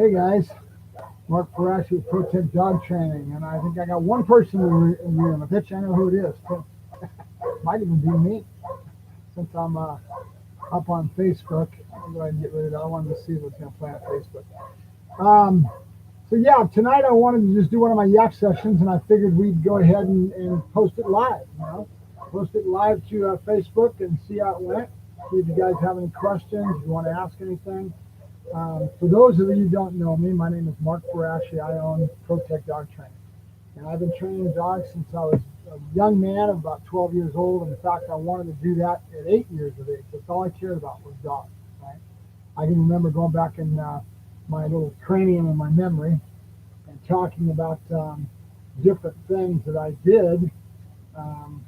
Hey guys, Mark Ferrasci with Protect Dog Training, and I think I got one person in the room. I bet you I know who it is. Might even be me, since I'm up on Facebook. I'm going to get rid of it. I wanted to see what's going to play on Facebook. Um, so yeah, tonight I wanted to just do one of my yak sessions, and I figured we'd go ahead and post it live. Post it live to Facebook and see how it went. See if you guys have any questions, if you want to ask anything. For those of you who don't know me, my name is Mark Ferrasci. I own Protect Dog Training. And I've been training dogs since I was a young man of about 12 years old. In fact, I wanted to do that at 8 years of age. That's all I cared about was dogs. Right? I can remember going back in my little cranium and my memory and talking about different things that I did. Um,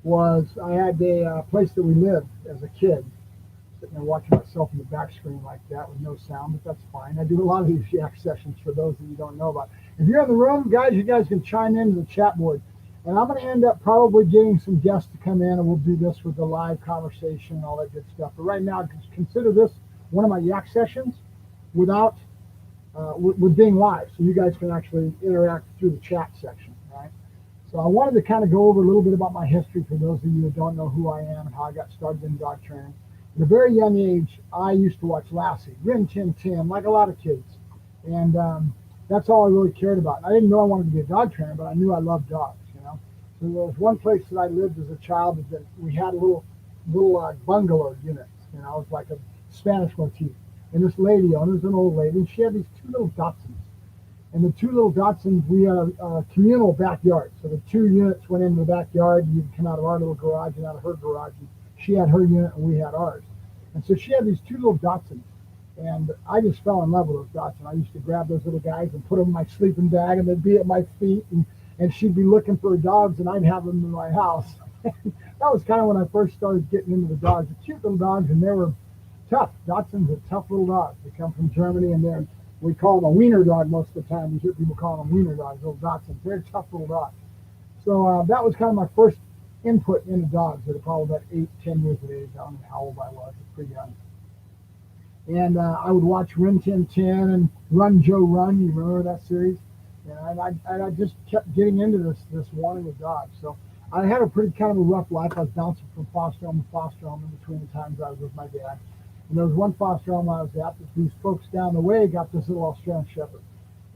was I had a place that we lived as a kid, sitting there watching myself in the back screen like that with no sound, but that's fine. I do a lot of these yak sessions for those that you don't know about. If you're in the room, guys, you guys can chime into the chat board. And I'm going to end up probably getting some guests to come in, and we'll do this with the live conversation and all that good stuff. But right now, consider this one of my yak sessions without with being live, so you guys can actually interact through the chat section, right? So I wanted to kind of go over a little bit about my history for those of you who don't know who I am and how I got started in dog training. At a very young age, I used to watch Lassie, Rin Tin Tin, like a lot of kids. And that's all I really cared about. I didn't know I wanted to be a dog trainer, but I knew I loved dogs. So there was one place that I lived as a child that we had little bungalow units. It was like a Spanish motif. And this lady owned, it was an old lady, and she had these two little Dachshunds. And the two little Dachshunds, we had a communal backyard. So the two units went into the backyard, and you'd come out of our little garage and out of her garage. And she had her unit, and we had ours. And so she had these two little Dachshunds. And I just fell in love with those Dachshunds. I used to grab those little guys and put them in my sleeping bag, and they'd be at my feet. And she'd be looking for dogs, and I'd have them in my house. That was kind of when I first started getting into the dogs. The cute little dogs, and they were tough. Dachshunds are tough little dogs. They come from Germany, and we call them a wiener dog most of the time. You hear people call them wiener dogs, little Dachshunds. They're tough little dogs. So that was kind of my first input into dogs at probably about 8, 10 years of age. I don't know how old I was. Pretty young. And I would watch Rin Tin Tin and Run Joe Run. You remember that series? And I just kept getting into this wanting a dog. So I had a pretty kind of a rough life. I was bouncing from foster home to foster home in between the times I was with my dad. And there was one foster home I was at that these folks down the way got this little Australian Shepherd.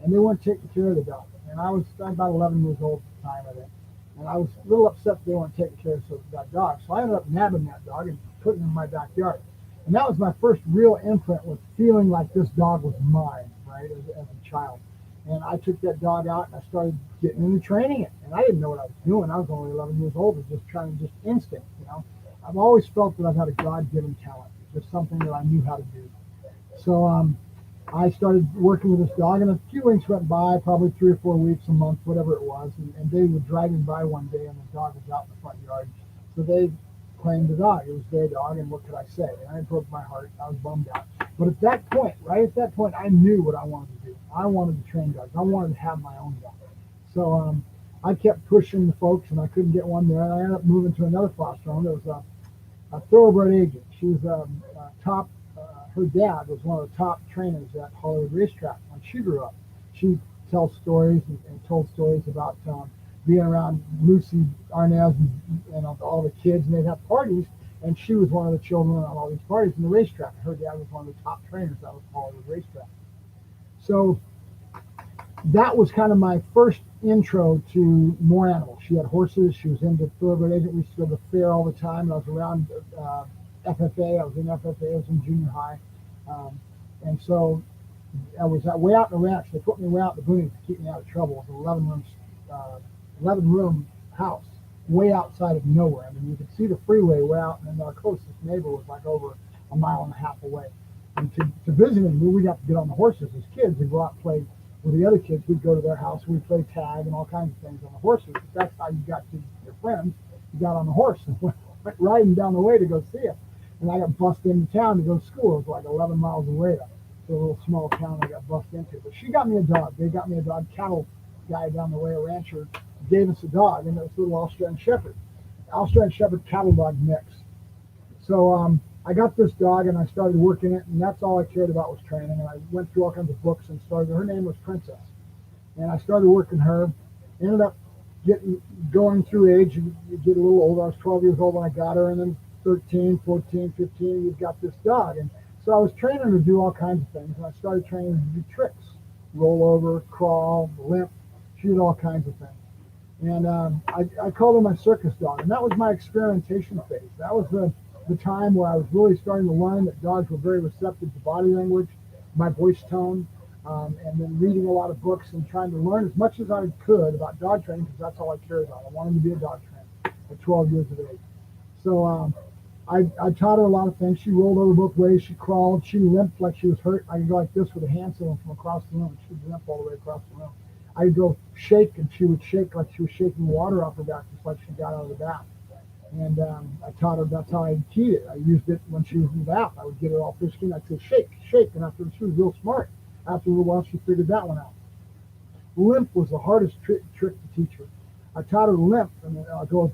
And they weren't taking care of the dog. And I was about 11 years old at the time, I think. And I was a little upset they weren't taking care of that dog. So I ended up nabbing that dog and putting him in my backyard. And that was my first real imprint with feeling like this dog was mine, right, as a child. And I took that dog out and I started getting into training it. And I didn't know what I was doing. I was only 11 years old and just trying to just instinct, I've always felt that I've had a God-given talent. It's just something that I knew how to do. So I started working with this dog, and a few weeks went by, probably 3 or 4 weeks, a month, whatever it was. And they were driving by one day, and the dog was out in the front yard. So they claimed the dog. It was their dog, and what could I say? And it broke my heart. I was bummed out. But at that point, I knew what I wanted to do. I wanted to train dogs. I wanted to have my own dog. So I kept pushing the folks, and I couldn't get one there. And I ended up moving to another foster home. There was a thoroughbred agent. She was top. Her dad was one of the top trainers at Hollywood Racetrack when she grew up. She tells stories and told stories about being around Lucy Arnaz and all the kids, and they'd have parties, and she was one of the children on all these parties in the racetrack. Her dad was one of the top trainers at Hollywood Racetrack. So that was kind of my first intro to more animals. She had horses. She was into thoroughbred agent. We used to go to the fair all the time. And I was around FFA. I was in FFA. I was in junior high. And so I was way out in the ranch. They put me way out in the boonies to keep me out of trouble. It was an 11-room house way outside of nowhere. I mean, you could see the freeway way out, and then our closest neighbor was like over a mile and a half away. And to visit them, we'd have to get on the horses as kids. We'd go out and play with the other kids. We'd go to their house. We'd play tag and all kinds of things on the horses. That's how you got to your friends. You got on the horse and went riding down the way to go see it. And I got bussed into town to go to school. It was like 11 miles away. So a little small town I got bussed into. But she got me a dog. They got me a dog. Cattle guy down the way, a rancher, gave us a dog, and it was a little Australian Shepherd cattle dog mix. So I got this dog and I started working it, and that's all I cared about was training. And I went through all kinds of books and started. Her name was Princess, and I started working her. Ended up going through age. You get a little older. I was 12 years old when I got her, and then 13, 14, 15. You've got this dog, and so I was training her to do all kinds of things. And I started training her to do tricks, roll over, crawl, limp. She did all kinds of things. And I called her my circus dog, and that was my experimentation phase. That was the time where I was really starting to learn that dogs were very receptive to body language, my voice tone, and then reading a lot of books and trying to learn as much as I could about dog training, because that's all I cared about. I wanted to be a dog trainer at 12 years of age. So I taught her a lot of things. She rolled over both ways. She crawled. She limped like she was hurt. I could go like this with a hand signal from across the room. She'd limp all the way across the room. I'd go shake, and she would shake like she was shaking water off her back, just like she got out of the bath. And I taught her that's how I keyed it. I used it when she was in the bath. I would get her all frisky, and I'd say, shake, shake. And after she was real smart. After a little while, she figured that one out. Limp was the hardest trick to teach her. I taught her limp, and I'll go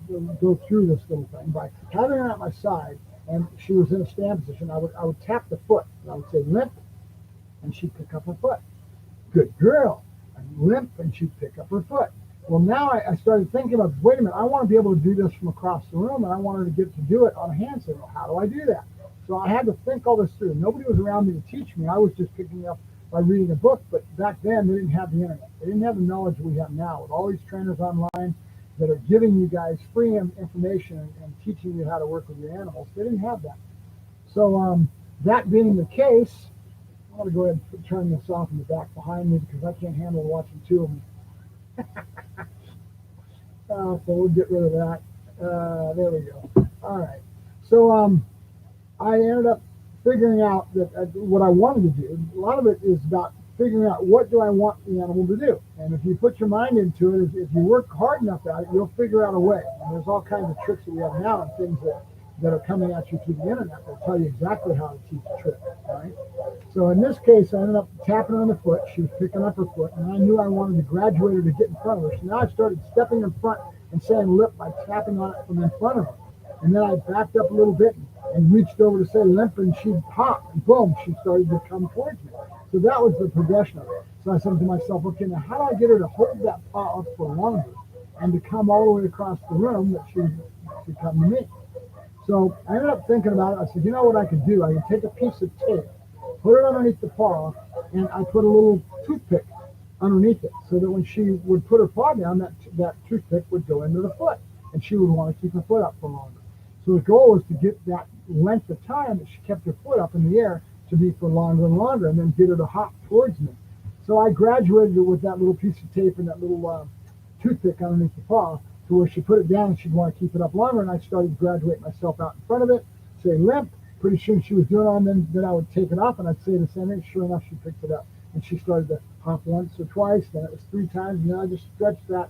through this little thing by having her at my side, and she was in a stand position. I would tap the foot, and I would say limp, and she'd pick up her foot. Good girl. And limp, and she'd pick up her foot. Well, now I started thinking about, wait a minute, I want to be able to do this from across the room, and I wanted to get to do it on a hand signal. How do I do that? So I had to think all this through. Nobody was around me to teach me. I was just picking up by reading a book, but back then they didn't have the internet. They didn't have the knowledge we have now with all these trainers online that are giving you guys free information and teaching you how to work with your animals. They didn't have that. So that being the case, I'm going to go ahead and turn this off in the back behind me because I can't handle watching two of them. So we'll get rid of that. There we go. All right. So I ended up figuring out that what I wanted to do, a lot of it is about figuring out what do I want the animal to do. And if you put your mind into it, if you work hard enough at it, you'll figure out a way. And there's all kinds of tricks that we have now and things that are coming at you through the internet that tell you exactly how to teach a trick, right? So in this case, I ended up tapping her on the foot. She was picking up her foot, and I knew I wanted to graduate her to get in front of her. So now I started stepping in front and saying lip by tapping on it from in front of her. And then I backed up a little bit and reached over to say limp, and she'd pop, and boom, she started to come towards me. So that was the progression of it. So I said to myself, okay, now how do I get her to hold that paw up for longer and to come all the way across the room that she should come to me? So I ended up thinking about it. I said, you know what I could do? I could take a piece of tape, put it underneath the paw, and I put a little toothpick underneath it so that when she would put her paw down, that toothpick would go into the foot, and she would want to keep her foot up for longer. So the goal was to get that length of time that she kept her foot up in the air to be for longer and longer, and then get her to hop towards me. So I graduated it with that little piece of tape and that little toothpick underneath the paw to where she put it down and she'd want to keep it up longer, and I started to graduate myself out in front of it, say limp. Pretty soon she was doing it, and then I would take it off and I'd say the same thing. Sure enough, she picked it up, and she started to hop once or twice, then it was 3 times, and then I just stretched that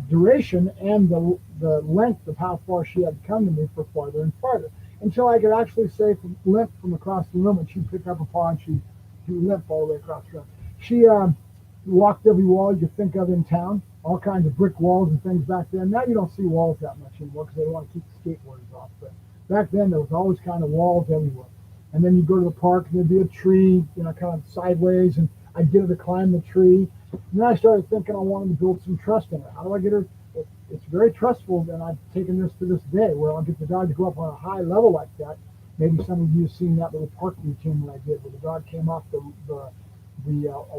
duration and the length of how far she had to come to me for farther and farther, until I could actually say limp from across the room, and she'd pick up a paw and she'd limp all the way across the room. She walked every wall you could think of in town, all kinds of brick walls and things back then. Now you don't see walls that much anymore because they don't want to keep the skateboarders off. But back then there was always kind of walls everywhere. And then you go to the park and there'd be a tree, kind of sideways, and I'd get her to climb the tree. And then I started thinking I wanted to build some trust in her. How do I get her? It's very trustful, and I've taken this to this day where I'll get the dog to go up on a high level like that. Maybe some of you have seen that little park routine that I did where the dog came off a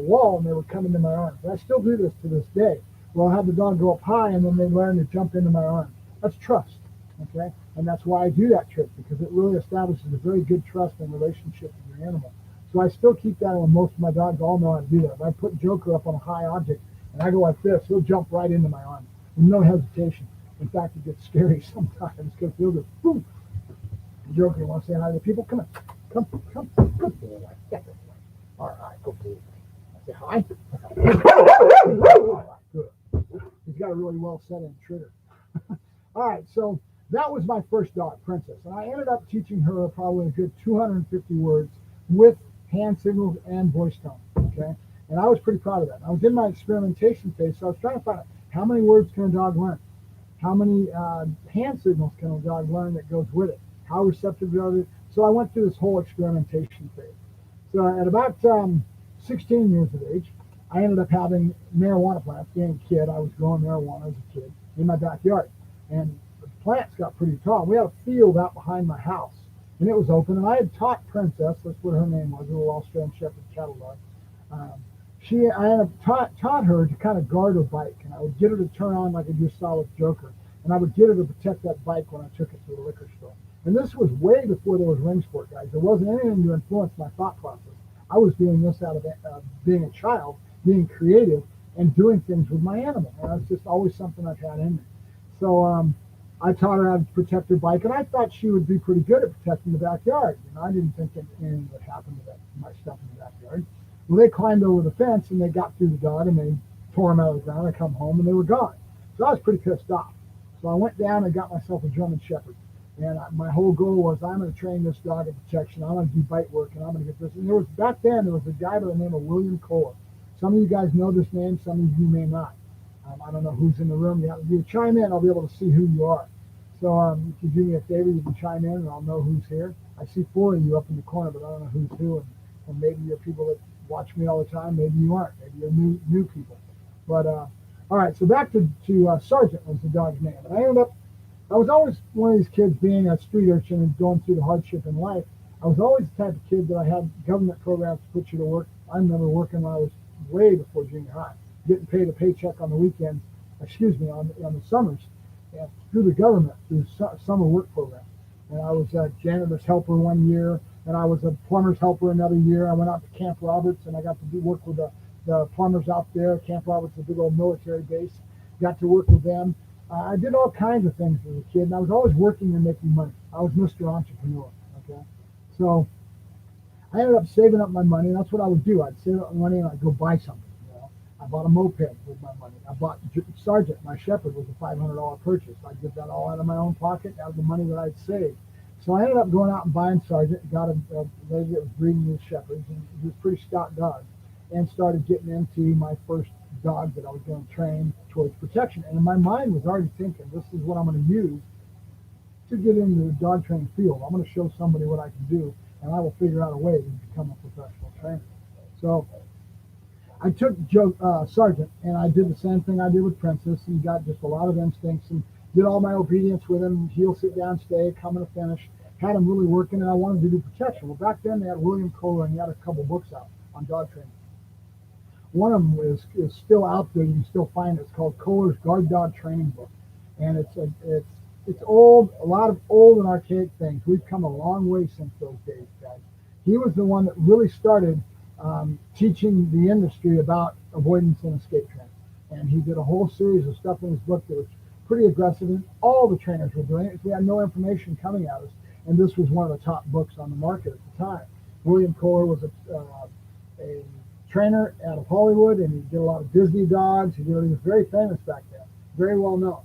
wall and they would come into my arms. And I still do this to this day. Well, I'll have the dog go up high and then they learn to jump into my arms. That's trust, okay? And that's why I do that trick, because it really establishes a very good trust and relationship with your animal. So I still keep that on most of my dogs. All know how to do that. If I put Joker up on a high object and I go like this, he'll jump right into my arms with no hesitation. In fact, it gets scary sometimes because he'll go, boom. Joker, you want to say hi to the people? Come on. Come. Good boy. Good boy. All right, good boy. Say hi. All right, good. He's got a really well set in trigger. All right, so that was my first dog, Princess. And I ended up teaching her probably a good 250 words with hand signals and voice tone, okay? And I was pretty proud of that. I was in my experimentation phase, so I was trying to find out how many words can a dog learn? How many hand signals can a dog learn that goes with it? How receptive are they So I went through this whole experimentation phase. So at about 16 years of age, I ended up having marijuana plants. Being a kid, I was growing marijuana as a kid in my backyard. And the plants got pretty tall. We had a field out behind my house, and it was open. And I had taught Princess, that's what her name was, a little Australian Shepherd cattle dog. Um, I had taught her to kind of guard her bike, and I would get her to turn on like I just saw with Joker, and I would get her to protect that bike when I took it to the liquor store. And this was way before there was ring sport, guys. There wasn't anything to influence my thought process. I was doing this out of being a child, being creative, and doing things with my animal. And that's just always something I've had in me. So I taught her how to protect her bike, and I thought she would be pretty good at protecting the backyard. I didn't think anything would happen to my stuff in the backyard. Well, they climbed over the fence, and they got through the dog, and they tore him out of the ground. I come home, and they were gone. So I was pretty pissed off. So I went down and got myself a German Shepherd. And my whole goal was I'm going to train this dog in protection. I'm going to do bite work, and I'm going to get this. And back then there was a guy by the name of William Kohler. Some of you guys know this name. Some of you may not. I don't know who's in the room. You chime in. I'll be able to see who you are. So if you do me a favor, you can chime in, and I'll know who's here. I see 4 of you up in the corner, but I don't know who's who. And maybe you're people that watch me all the time. Maybe you aren't. Maybe you're new people. But all right. So back to Sergeant was the dog's name, and I was always one of these kids, being a street urchin and going through the hardship in life. I was always the type of kid that I had government programs to put you to work. I remember working when I was way before junior high, getting paid a paycheck on the weekends, on the summers, and through the government, through summer work programs. And I was a janitor's helper one year, and I was a plumber's helper another year. I went out to Camp Roberts, and I got to work with the plumbers out there. Camp Roberts is a big old military base. Got to work with them. I did all kinds of things as a kid, and I was always working and making money. I was Mr. Entrepreneur, okay? So I ended up saving up my money, and that's what I would do. I'd save up my money, and I'd go buy something. I bought a moped with my money. I bought Sergeant, my Shepherd, was a $500 purchase. I did that all out of my own pocket, out of the money that I'd saved. So I ended up going out and buying Sergeant, got a lady that was breeding these Shepherds, and he was a pretty stout dog, and started getting into my first dog that I was going to train towards protection. And in my mind was already thinking, this is what I'm going to use to get into the dog training field. I'm going to show somebody what I can do, and I will figure out a way to become a professional trainer. So I took Sergeant, and I did the same thing I did with Princess, and got just a lot of instincts, and did all my obedience with him. Heel, sit down, stay, coming to finish. Had him really working, and I wanted to do protection. Well, back then they had William Kohler, and he had a couple books out on dog training. One of them is still out there. You can still find it. It's called Kohler's Guard Dog Training Book, and it's old. A lot of old and archaic things. We've come a long way since those days, guys. He was the one that really started teaching the industry about avoidance and escape training, and he did a whole series of stuff in his book that was pretty aggressive, and all the trainers were doing it. We had no information coming at us, and this was one of the top books on the market at the time. William Kohler was a trainer out of Hollywood, and he did a lot of Disney dogs. He was very famous back then, very well known.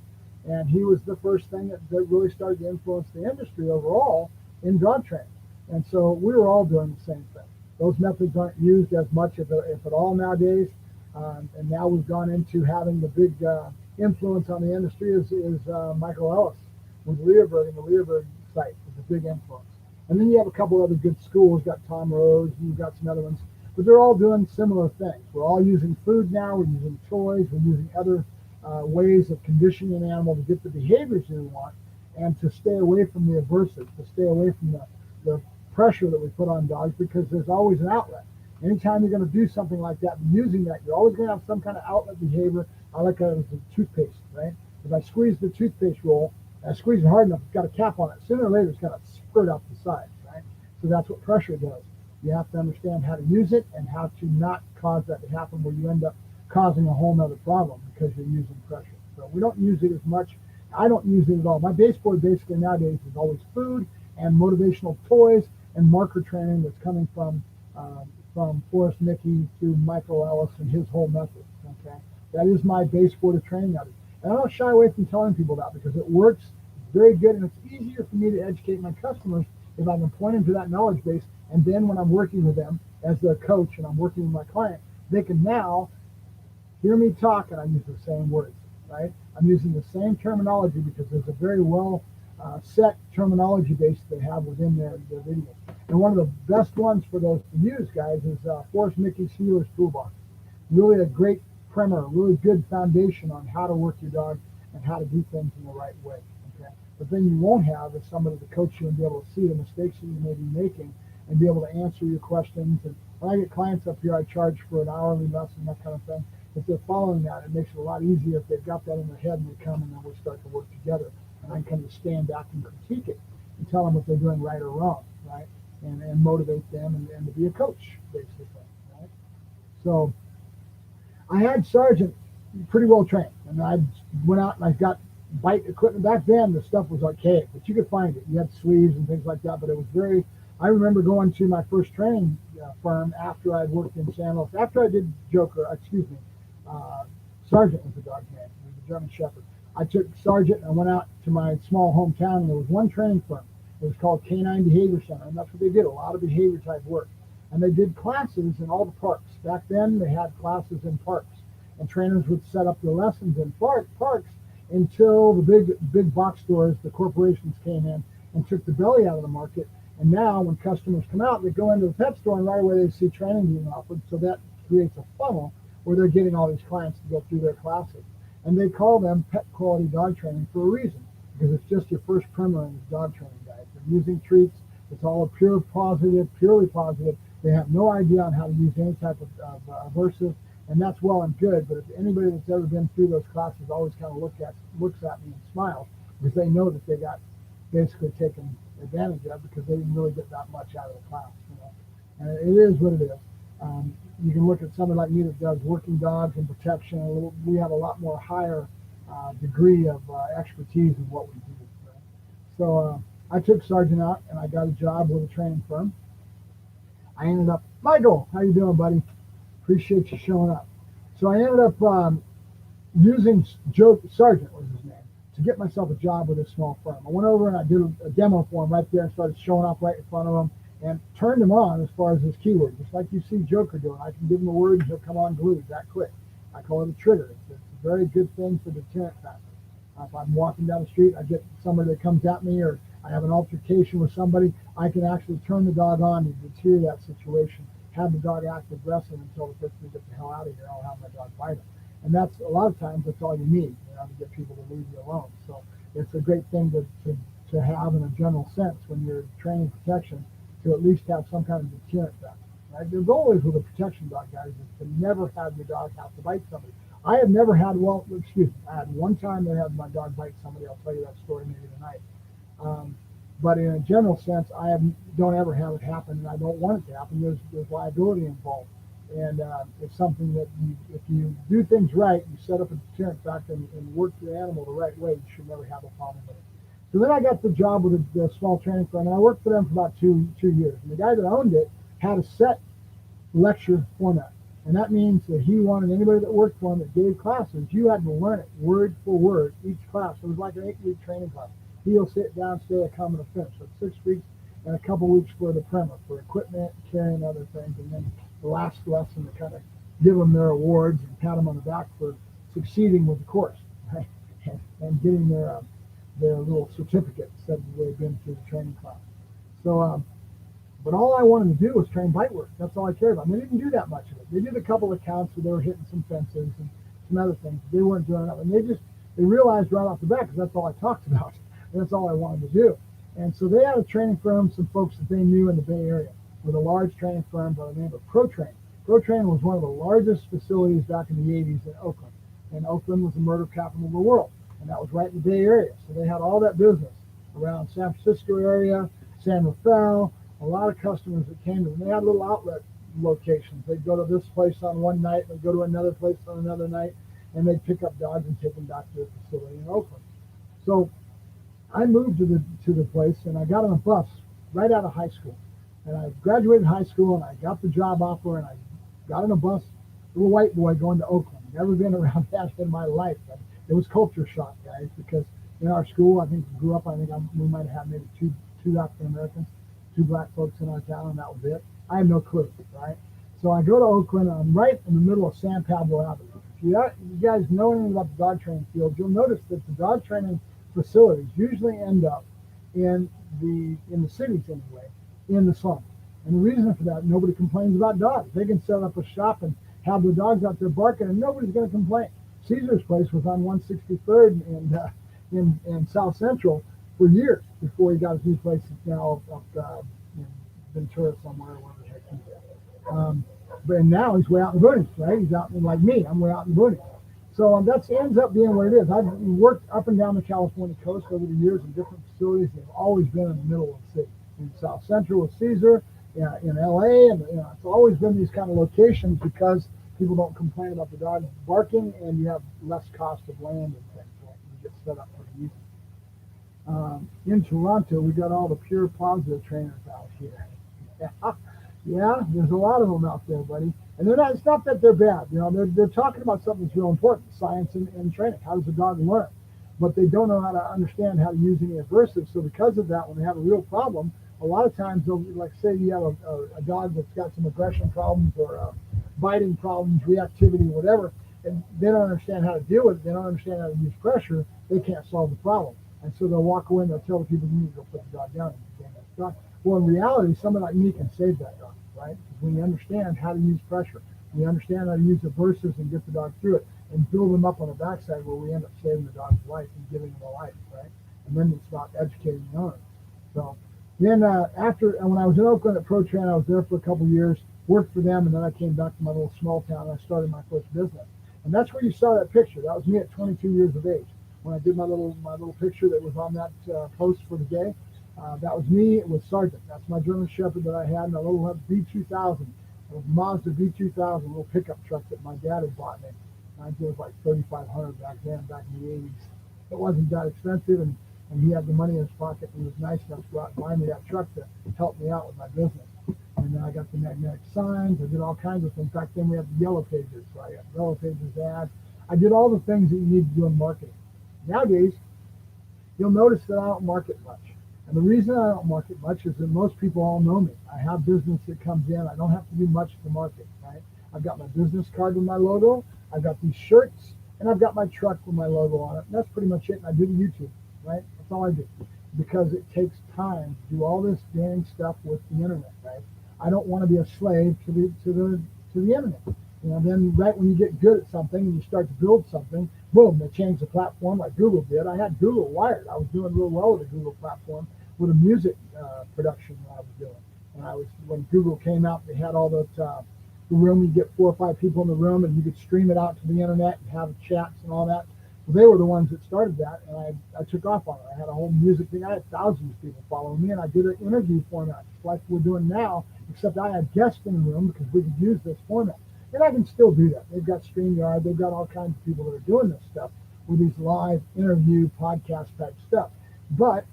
And he was the first thing that really started to influence the industry overall in dog training. And so we were all doing the same thing. Those methods aren't used as much, if at all, nowadays. And now we've gone into having the big influence on the industry is Michael Ellis with Learberg, and the Learberg site is a big influence. And then you have a couple other good schools. You've got Tom Rose, and you've got some other ones. But they're all doing similar things. We're all using food now. We're using toys. We're using other ways of conditioning an animal to get the behaviors you want, and to stay away from the aversive, to stay away from the pressure that we put on dogs, because there's always an outlet. Anytime you're going to do something like that, using that, you're always going to have some kind of outlet behavior. I like it as a toothpaste, right? If I squeeze the toothpaste roll, I squeeze it hard enough, it's got a cap on it. Sooner or later, it's going to spurt out the sides, right? So that's what pressure does. You have to understand how to use it and how to not cause that to happen, where you end up causing a whole nother problem because you're using pressure. So we don't use it as much. I don't use it at all. My baseboard basically nowadays is always food and motivational toys and marker training that's coming from Forrest Mickey to Michael Ellis and his whole method. Okay, that is my baseboard of training nowadays. And I don't shy away from telling people that, because it works. It's very good, and it's easier for me to educate my customers if I can point them to that knowledge base. And then when I'm working with them as their coach and I'm working with my client, they can now hear me talk, and I use the same words, right? I'm using the same terminology because there's a very well set terminology base they have within their videos. And one of the best ones for those to use, guys, is Forrest Mickey Sealer's Toolbox. Really a great primer, really good foundation on how to work your dog and how to do things in the right way. Okay. The thing you won't have is somebody to coach you and be able to see the mistakes that you may be making and be able to answer your questions. And when I get clients up here, I charge for an hourly lesson, that kind of thing. If they're following that, it makes it a lot easier if they've got that in their head and they come and then we start to work together. And I can kind of stand back and critique it and tell them what they're doing right or wrong, right? And motivate them and to be a coach, basically, right? So I had Sergeant pretty well trained, and I went out and I got bite equipment. Back then, the stuff was archaic, but you could find it. You had sleeves and things like that, but it was very. I remember going to my first training firm after I'd worked in San Luis. After I did Sergeant was the dog man. He was a German Shepherd. I took Sergeant and I went out to my small hometown, and there was one training firm. It was called Canine Behavior Center, and that's what they did, a lot of behavior type work. And they did classes in all the parks. Back then, they had classes in parks, and trainers would set up their lessons in parks until the big box stores, the corporations came in and took the belly out of the market. And now when customers come out, they go into the pet store and right away they see training being offered. So that creates a funnel where they're getting all these clients to go through their classes. And they call them pet quality dog training for a reason, because it's just your first primer in dog training, guys. They're using treats. It's all purely positive. They have no idea on how to use any type of aversive, and that's well and good. But if anybody that's ever been through those classes always kind of looks at me and smiles, because they know that they got basically taken advantage of because they didn't really get that much out of the class. And it is what it is. You can look at somebody like me that does working dogs and protection. We have a lot more higher degree of expertise in what we do. Right? So I took Sergeant out and I got a job with a training firm. I ended up, Michael, how you doing, buddy? Appreciate you showing up. So I ended up using Sergeant was his name, to get myself a job with a small firm. I went over and I did a demo for him right there and started showing off right in front of him and turned him on as far as his keyword, just like you see Joker doing. I can give him a word and he'll come on glued that quick. I call it a trigger. It's a very good thing for deterrent factor. If I'm walking down the street, I get somebody that comes at me, or I have an altercation with somebody, I can actually turn the dog on to deter that situation, have the dog act aggressive until it gets me to get the hell out of here. I'll have my dog bite him. And that's a lot of times that's all you need, to get people to leave you alone. So it's a great thing to have in a general sense when you're training protection, to at least have some kind of deterrent factor. Right? The goal is with a protection dog, guys, is to never have your dog have to bite somebody. I have never had, I had one time that I had my dog bite somebody. I'll tell you that story maybe tonight. But in a general sense, don't ever have it happen, and I don't want it to happen. There's liability involved. And it's something that if you do things right, you set up a deterrent factor and work your animal the right way, you should never have a problem with it. So then I got the job with a small training firm, and I worked for them for about two years. And the guy that owned it had a set lecture format. And that means that he wanted anybody that worked for him that gave classes, you had to learn it word for word, each class. It was like an 8-week training class. He'll sit down, stay a come and a finish. So 6 weeks and a couple weeks for the primer, for equipment, carrying other things, and then the last lesson to kind of give them their awards and pat them on the back for succeeding with the course, right? and getting their little certificate said that they've been through the training class. So, but all I wanted to do was train bite work. That's all I cared about. And they didn't do that much of it. They did a couple of counts where they were hitting some fences and some other things. They weren't doing enough. And they realized right off the bat, because that's all I talked about. And that's all I wanted to do. And so they had a training firm, some folks that they knew in the Bay Area, with a large training firm by the name of ProTrain. ProTrain was one of the largest facilities back in the 80s in Oakland. And Oakland was the murder capital of the world. And that was right in the Bay Area. So they had all that business around San Francisco area, San Rafael, a lot of customers that came to them. They had little outlet locations. They'd go to this place on one night, they'd go to another place on another night, and they'd pick up dogs and take them back to the facility in Oakland. So I moved to the place, and I got on a bus right out of high school. And I graduated high school, and I got the job offer, and I got on a bus, little white boy going to Oakland. Never been around that in my life. But it was culture shock, guys, because in our school, I think we might have had maybe two African Americans, 2 black folks in our town, and that was it. I have no clue, right? So I go to Oakland. I'm right in the middle of San Pablo Avenue. If you guys know anything about the dog training field, you'll notice that the dog training facilities usually end up in the cities anyway, in the slums. And the reason for that, nobody complains about dogs. They can set up a shop and have the dogs out there barking, and nobody's going to complain. Caesar's place was on 163rd in South Central for years before he got his new place now up in Ventura somewhere, wherever the heck he's at. But now he's way out in the boonies, right? He's out in, like me, I'm way out in the boonies. So that ends up being what it is. I've worked up and down the California coast over the years in different facilities. They've always been in the middle of the city. In South Central with Caesar, in LA, and it's always been these kind of locations because people don't complain about the dog barking, and you have less cost of land and things. Right? You get set up pretty easy. In Toronto, we got all the pure Plaza trainers out here. Yeah, there's a lot of them out there, buddy. And they're not. It's not that they're bad. They're talking about something that's real important: science and training. How does a dog learn? But they don't know how to understand how to use any aversive. So because of that, when they have a real problem, a lot of times they'll, like, say you have a dog that's got some aggression problems or biting problems, reactivity, whatever, and they don't understand how to deal with it. They don't understand how to use pressure. They can't solve the problem. And so they'll walk away and they'll tell the people, you need to go put the dog down and you can't dog. Well, in reality, someone like me can save that dog, right? Because when you understand how to use pressure, when you understand how to use aversives and get the dog through it and build them up on the backside where we end up saving the dog's life and giving them a life, right? And then it's about educating the owner. So then when I was in Oakland at Pro Train, I was there for a couple of years, worked for them, and then I came back to my little small town and I started my first business. And that's where you saw that picture. That was me at 22 years of age. When I did my little picture that was on that post for the day, that was me with Sergeant. That's my German Shepherd that I had in a little B2000, a Mazda B2000, little pickup truck that my dad had bought me. I think it was like $3,500 back then, back in the 80s. It wasn't that expensive, and he had the money in his pocket, and he was nice enough to go out and buy me that truck to help me out with my business. And then I got the magnetic signs. I did all kinds of things. Back then we had the yellow pages, so I got yellow pages ads. I did all the things that you need to do in marketing. Nowadays, you'll notice that I don't market much. And the reason I don't market much is that most people all know me. I have business that comes in. I don't have to do much to market, right? I've got my business card with my logo. I've got these shirts, and I've got my truck with my logo on it. And that's pretty much it. And I do the YouTube, right? That's all I do, because it takes time to do all this dang stuff with the internet, right? I don't want to be a slave to the internet. Then right when you get good at something and you start to build something, boom, they change the platform like Google did. I had Google wired. I was doing real well with the Google platform with a music production that I was doing. And when Google came out, they had all the room. You get 4 or 5 people in the room, and you could stream it out to the internet and have chats and all that. Well, they were the ones that started that, and I took off on it. I had a whole music thing. I had thousands of people following me, and I did an interview format, just like we're doing now, except I had guests in the room because we could use this format. And I can still do that. They've got StreamYard. They've got all kinds of people that are doing this stuff with these live interview podcast type stuff. But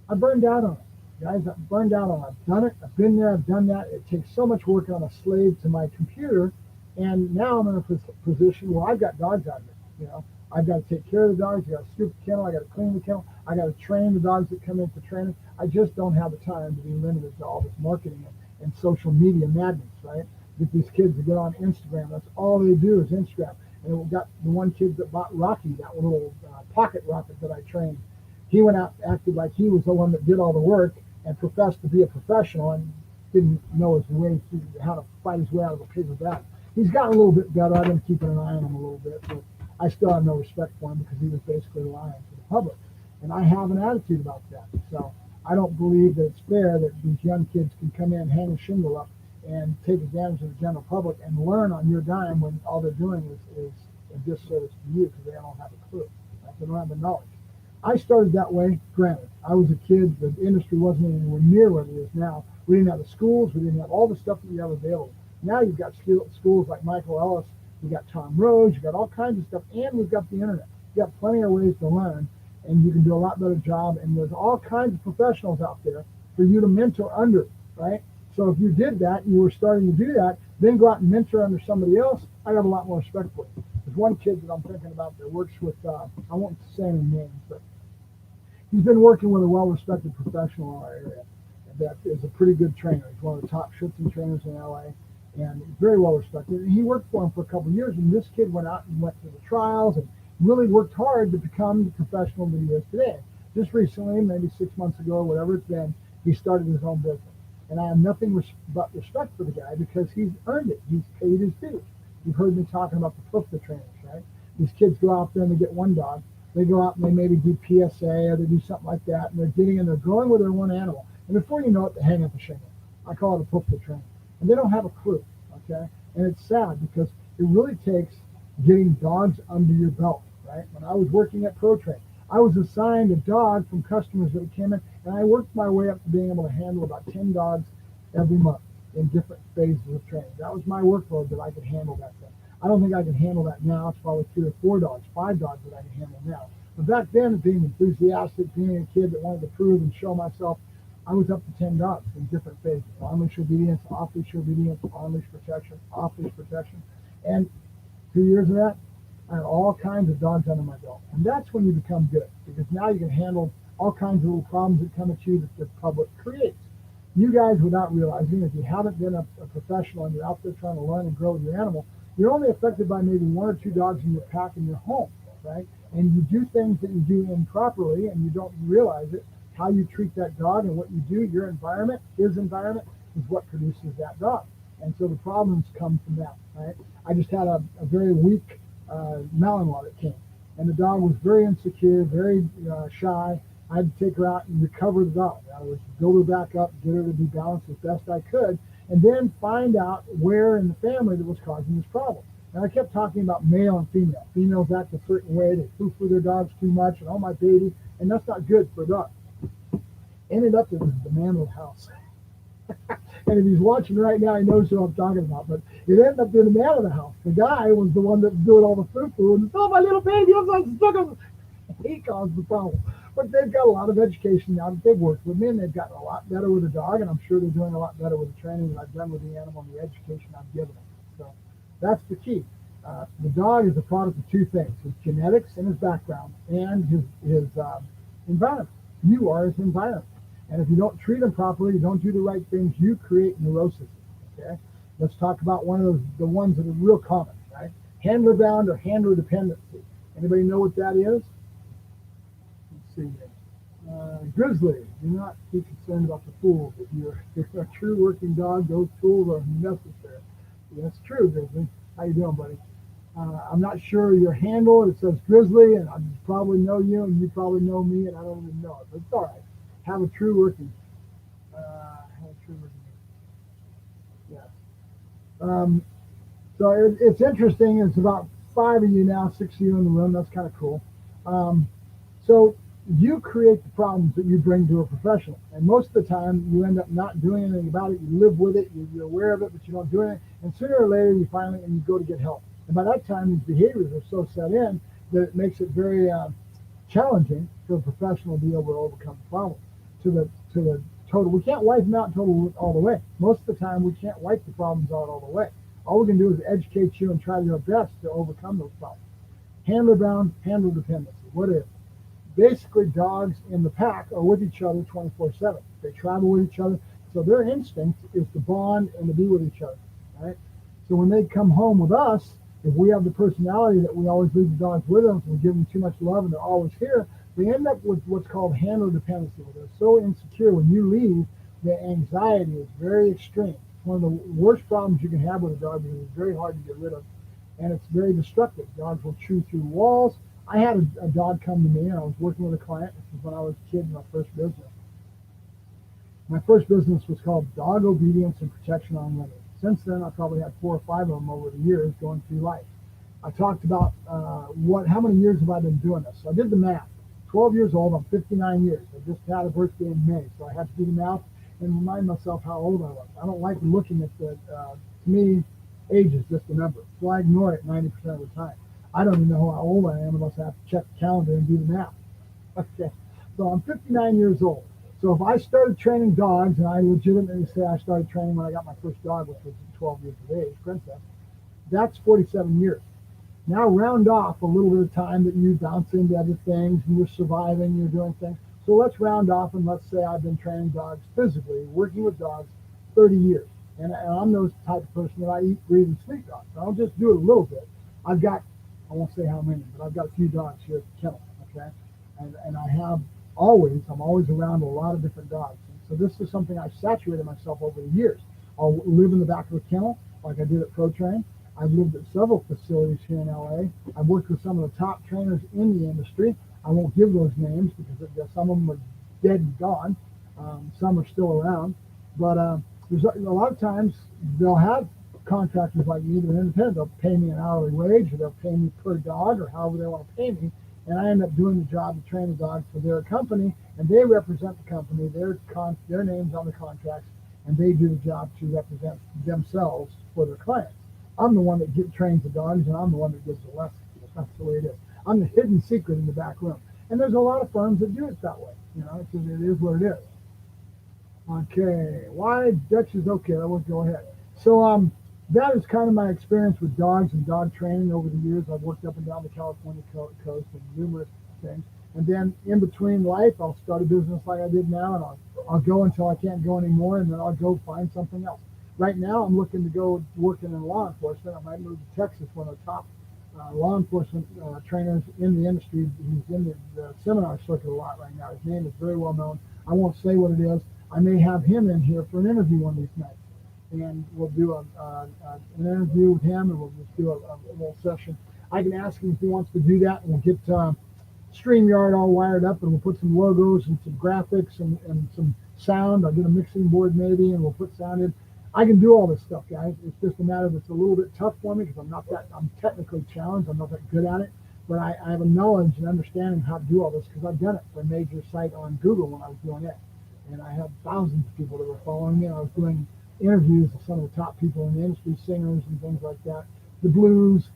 I burned out on it, guys. I burned out on it. I've done it. I've been there. I've done that. It takes so much work. I'm a slave to my computer. And now I'm in a position where I've got dogs out there. I've got to take care of the dogs. I got to scoop the kennel. I got to clean the kennel. I got to train the dogs that come in for training. I just don't have the time to be limited to all this marketing and social media madness, right? Get these kids to get on Instagram. That's all they do is Instagram. And we got the one kid that bought Rocky, that little pocket rocket that I trained. He went out and acted like he was the one that did all the work and professed to be a professional and didn't know his way through how to fight his way out of a paper bag. He's gotten a little bit better. I've been keeping an eye on him a little bit, but I still have no respect for him because he was basically lying to the public. And I have an attitude about that. So I don't believe that it's fair that these young kids can come in, hang a shingle up, and take advantage of the general public and learn on your dime when all they're doing is a disservice to you because they don't have a clue. Right? They don't have the knowledge. I started that way, granted. I was a kid. The industry wasn't anywhere near what it is now. We didn't have the schools. We didn't have all the stuff that we have available. Now you've got schools like Michael Ellis. You've got Tom Rose. You've got all kinds of stuff. And we've got the internet. You've got plenty of ways to learn, and you can do a lot better job. And there's all kinds of professionals out there for you to mentor under, right? So if you did that, you were starting to do that, then go out and mentor under somebody else, I got a lot more respect for you. There's one kid that I'm thinking about that works with, I won't say any names, but he's been working with a well-respected professional in our area that is a pretty good trainer. He's one of the top shifting trainers in LA, and very well respected. And he worked for him for a couple of years, and this kid went out and went to the trials, and really worked hard to become the professional that he is today. Just recently, maybe 6 months ago or whatever it's been, he started his own business. And I have nothing but respect for the guy because he's earned it. He's paid his dues. You've heard me talking about the PUFTA trainers, right? These kids go out there and they get one dog. They go out and they maybe do PSA or they do something like that, and they're getting and they're going with their one animal. And before you know it, they hang up a shingle. I call it a PUFTA trainer. And they don't have a clue, okay? And it's sad because it really takes getting dogs under your belt, right? When I was working at Pro Train, I was assigned a dog from customers that came in, and I worked my way up to being able to handle about 10 dogs every month in different phases of training. That was my workload that I could handle that thing. I don't think I can handle that now. It's probably 3 or 4 dogs, 5 dogs that I can handle now. But back then, being enthusiastic, being a kid that wanted to prove and show myself, I was up to 10 dogs in different phases. On-leash obedience, off-leash obedience, on-leash protection, off-leash protection. And 2 years of that, I had all kinds of dogs under my belt. And that's when you become good, because now you can handle all kinds of little problems that come at you that the public creates. You guys, without realizing, if you haven't been a professional and you're out there trying to learn and grow with your animal, you're only affected by maybe 1 or 2 dogs in your pack in your home, right? And you do things that you do improperly and you don't realize it. How you treat that dog and what you do, your environment, his environment, is what produces that dog. And so the problems come from that, right? I just had a very weak Malinois that came, and the dog was very insecure, very shy. I had to take her out and recover the dog. I was build her back up, get her to be balanced as best I could, and then find out where in the family that was causing this problem. And I kept talking about male and female. Females act a certain way, they foo-foo their dogs too much, and oh my baby, and that's not good for a dog. Ended up that it was the man of the house. And if he's watching right now, he knows who I'm talking about. But it ended up being the man of the house. The guy was the one that was doing all the foo-foo. And, oh, my little baby, I'm so stuck on. He caused the problem. But they've got a lot of education now that they've worked with me, and they've gotten a lot better with the dog, and I'm sure they're doing a lot better with the training that I've done with the animal and the education I've given them. So that's the key. The dog is a product of 2 things: his genetics and his background, and his environment. You are his environment. And if you don't treat him properly, you don't do the right things, you create neurosis. Okay? Let's talk about one of the ones that are real common, right? Handler bound or handler dependency. Anybody know what that is? Let's see here. Grizzly, do not be concerned about the tools. If you're a true working dog, those tools are necessary. That's true, Grizzly. How you doing, buddy? I'm not sure your handle. It says Grizzly, and I probably know you, and you probably know me, and I don't even know it. But it's all right. Have a true working. Yes. So it's interesting. It's about 5 of you now, 6 of you in the room. That's kind of cool. So you create the problems that you bring to a professional, and most of the time you end up not doing anything about it. You live with it. You're aware of it, but you don't do anything. And sooner or later, you finally you go to get help. And by that time, these behaviors are so set in that it makes it very challenging for a professional to be able to overcome the problem. To the total, we can't wipe them out total all the way. Most of the time, we can't wipe the problems out all the way. All we can do is educate you and try to do our best to overcome those problems. Handler bound, handler dependency. What is? Basically, dogs in the pack are with each other 24/7. They travel with each other, so their instinct is to bond and to be with each other. Right? So when they come home with us, if we have the personality that we always leave the dogs with them, we give them too much love and they're always here, we end up with what's called handler dependency, where they're so insecure when you leave, the anxiety is very extreme. It's one of the worst problems you can have with a dog because it's very hard to get rid of, and it's very destructive. Dogs will chew through walls. I had a dog come to me, and I was working with a client. This is when I was a kid in my first business. My first business was called Dog Obedience and Protection Unlimited. Since then, I probably had 4 or 5 of them over the years going through life. I talked about how many years have I been doing this? So I did the math. 12 years old, I'm 59 years. I just had a birthday in May, so I had to do the math and remind myself how old I was. I don't like looking at to me, age is just a number, so I ignore it 90% of the time. I don't even know how old I am unless I have to check the calendar and do the math. Okay, so I'm 59 years old. So if I started training dogs, and I legitimately say I started training when I got my first dog, which was 12 years of age, Princess, that's 47 years. Now round off a little bit of time that you bounce into other things and you're surviving, you're doing things. So let's round off and let's say I've been training dogs physically, working with dogs 30 years. And I'm those type of person that I eat, breathe, and sleep dogs. I don't just do it a little bit. I've got I won't say how many, but I've got a few dogs here at the kennel, okay? And I'm always around a lot of different dogs. And so this is something I've saturated myself over the years. I'll live in the back of a kennel like I did at Pro Train. I've lived at several facilities here in LA. I've worked with some of the top trainers in the industry. I won't give those names because some of them are dead and gone. Some are still around. But there's a lot of times they'll have contractors like me that are independent. They'll pay me an hourly wage, or they'll pay me per dog, or however they want to pay me. And I end up doing the job to train the dogs for their company, and they represent the company. Their name's on the contracts, and they do the job to represent themselves for their clients. I'm the one that trains the dogs, and I'm the one that gives the lessons. That's the way it is. I'm the hidden secret in the back room. And there's a lot of firms that do it that way. It is what it is. Okay, why Dutch is okay. I will go ahead. So that is kind of my experience with dogs and dog training over the years. I've worked up and down the California coast and numerous things. And then in between life, I'll start a business like I did now, and I'll go until I can't go anymore, and then I'll go find something else. Right now, I'm looking to go working in law enforcement. I might move to Texas, one of the top law enforcement trainers in the industry. He's in the seminar circuit a lot right now. His name is very well known. I won't say what it is. I may have him in here for an interview one of these nights, and we'll do an interview with him, and we'll just do a little session. I can ask him if he wants to do that, and we'll get StreamYard all wired up, and we'll put some logos and some graphics and some sound. I'll get a mixing board maybe, and we'll put sound in. I can do all this stuff, guys. It's just a matter that's a little bit tough for me because I'm technically challenged. I'm not that good at it, but I have a knowledge and understanding how to do all this because I've done it for a major site on Google when I was doing it. And I had thousands of people that were following me. I was doing interviews with some of the top people in the industry, singers and things like that. The blues,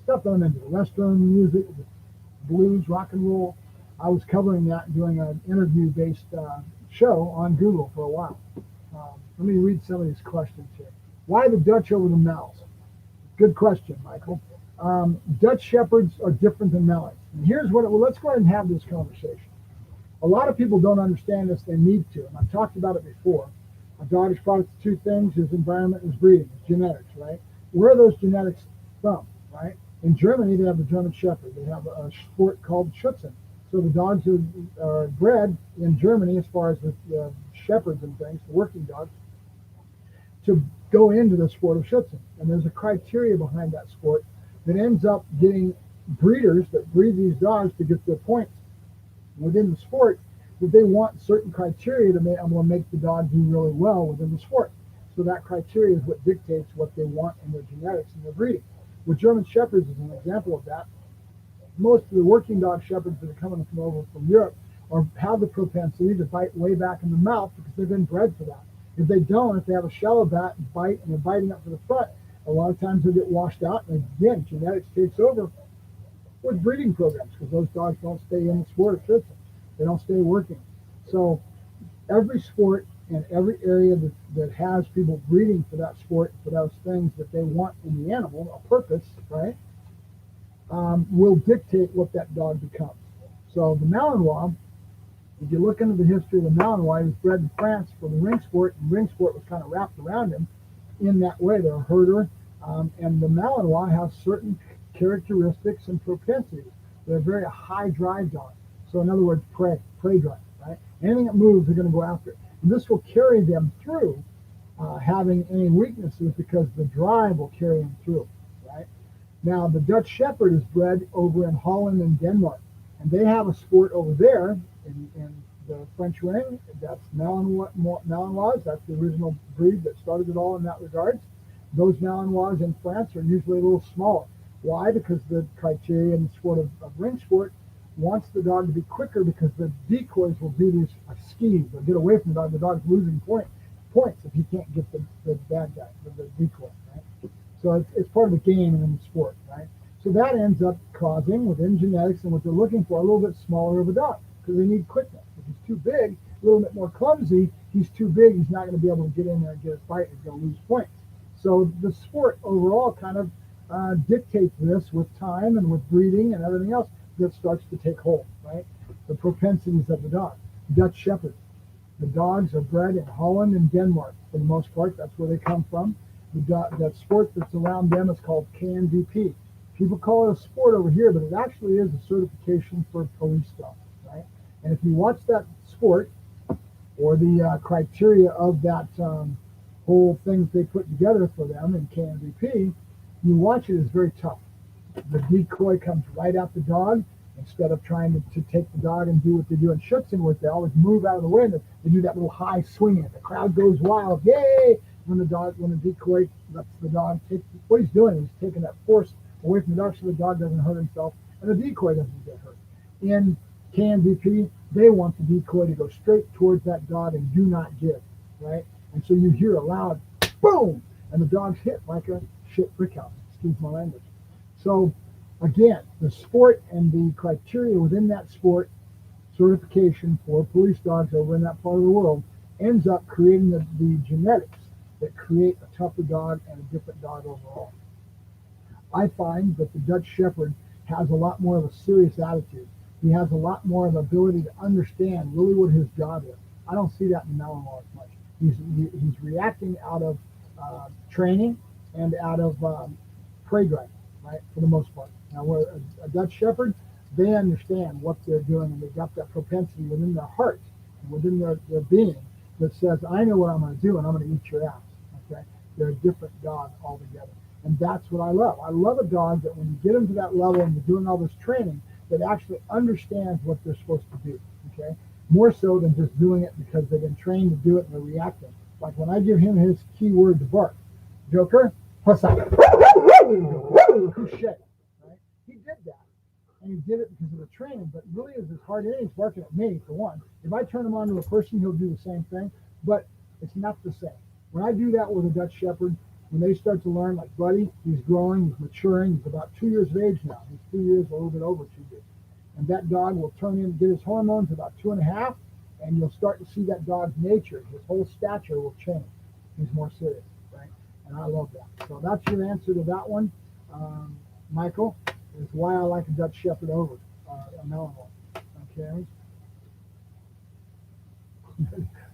stuff that I'm into, the Western music, the blues, rock and roll. I was covering that and doing an interview-based show on Google for a while. Let me read some of these questions here. Why the Dutch over the Mals? Good question, Michael. Dutch Shepherds are different than Melons. And here's let's go ahead and have this conversation. A lot of people don't understand this. They need to. And I've talked about it before. A dog is product of two things: his environment and his breeding, his genetics, right? Where are those genetics from, right? In Germany, they have the German Shepherd. They have a sport called Schutzen. So the dogs are bred in Germany, as far as the shepherds and things, the working dogs, to go into the sport of Schutzen. And there's a criteria behind that sport that ends up getting breeders that breed these dogs to get their points within the sport, that they want certain criteria to make the dog do really well within the sport. So that criteria is what dictates what they want in their genetics and their breeding. With German Shepherds is an example of that. Most of the working dog shepherds that are coming from Europe have the propensity to bite way back in the mouth because they've been bred for that. If they don't, if they have a shallow bite and they're biting up to the front, a lot of times they'll get washed out. And again, genetics takes over with breeding programs because those dogs don't stay in the sport of Schutzen. They don't stay working. So every sport and every area that has people breeding for that sport, for those things that they want in the animal, a purpose, right, will dictate what that dog becomes. So the Malinois, if you look into the history of the Malinois, he was bred in France for the ring sport, and ring sport was kind of wrapped around him in that way. They're a herder, and the Malinois have certain characteristics and propensities. They're very high drive dogs. So in other words, prey drive, right? Anything that moves, they're going to go after it. And this will carry them through having any weaknesses because the drive will carry them through, right? Now, the Dutch Shepherd is bred over in Holland and Denmark, and they have a sport over there in the French ring. That's Malinois. That's the original breed that started it all in that regards. Those Malinois in France are usually a little smaller. Why? Because the criteria in the sport of ring sport wants the dog to be quicker because the decoys will do these skis. They'll get away from the dog. The dog's losing points if he can't get the bad guy, the decoy, right? So it's part of the game in the sport, right? So that ends up causing, within genetics and what they're looking for, a little bit smaller of a dog because they need quickness. If he's too big, a little bit more clumsy, he's too big, he's not going to be able to get in there and get his bite. He's going to lose points. So the sport overall kind of dictates this with time and with breeding and everything else that starts to take hold, right? The propensities of the dog. Dutch Shepherd. The dogs are bred in Holland and Denmark for the most part. That's where they come from. That sport that's around them is called KNVP, People call it a sport over here, but it actually is a certification for police dogs, right? And if you watch that sport or the criteria of that whole thing they put together for them in KNVP, you watch it, it's very tough. The decoy comes right at the dog. Instead of trying to take the dog and do what they do in Schutzhund, where they always move out of the way and they do that little high swing. The crowd goes wild, yay! When the decoy lets the dog take, what he's doing is taking that force away from the dog so the dog doesn't hurt himself and the decoy doesn't get hurt. In KNVP, they want the decoy to go straight towards that dog and do not give, right? And so you hear a loud boom, and the dog's hit like a shit brick house. Excuse my language. So again, the sport and the criteria within that sport certification for police dogs over in that part of the world ends up creating the genetics that create a tougher dog and a different dog overall. I find that the Dutch Shepherd has a lot more of a serious attitude. He has a lot more of the ability to understand really what his job is. I don't see that in Malinois as much. He's reacting out of training and out of prey driving, right, for the most part. Now, where a Dutch Shepherd, they understand what they're doing, and they've got that propensity within their heart, within their being, that says, I know what I'm going to do, and I'm going to eat your ass. Okay? They're a different dog altogether. And that's what I love. I love a dog that when you get them to that level and you're doing all this training, that actually understands what they're supposed to do. Okay? More so than just doing it because they've been trained to do it and they're reacting. Like when I give him his key word to bark, Joker, what's up? Couché. He did that, and he did it because of the training, but really is his heart in it. He's barking at me, for one. If I turn him on to a person, he'll do the same thing, but it's not the same. When I do that with a Dutch Shepherd, when they start to learn, like Buddy, he's growing, he's maturing, he's about 2 years of age now. He's 2 years, a little bit over 2 years. And that dog will turn in, get his hormones about 2.5, and you'll start to see that dog's nature. His whole stature will change. He's more serious, right? And I love that. So that's your answer to that one, Michael. Is why I like a Dutch Shepherd over a Malinois. Okay.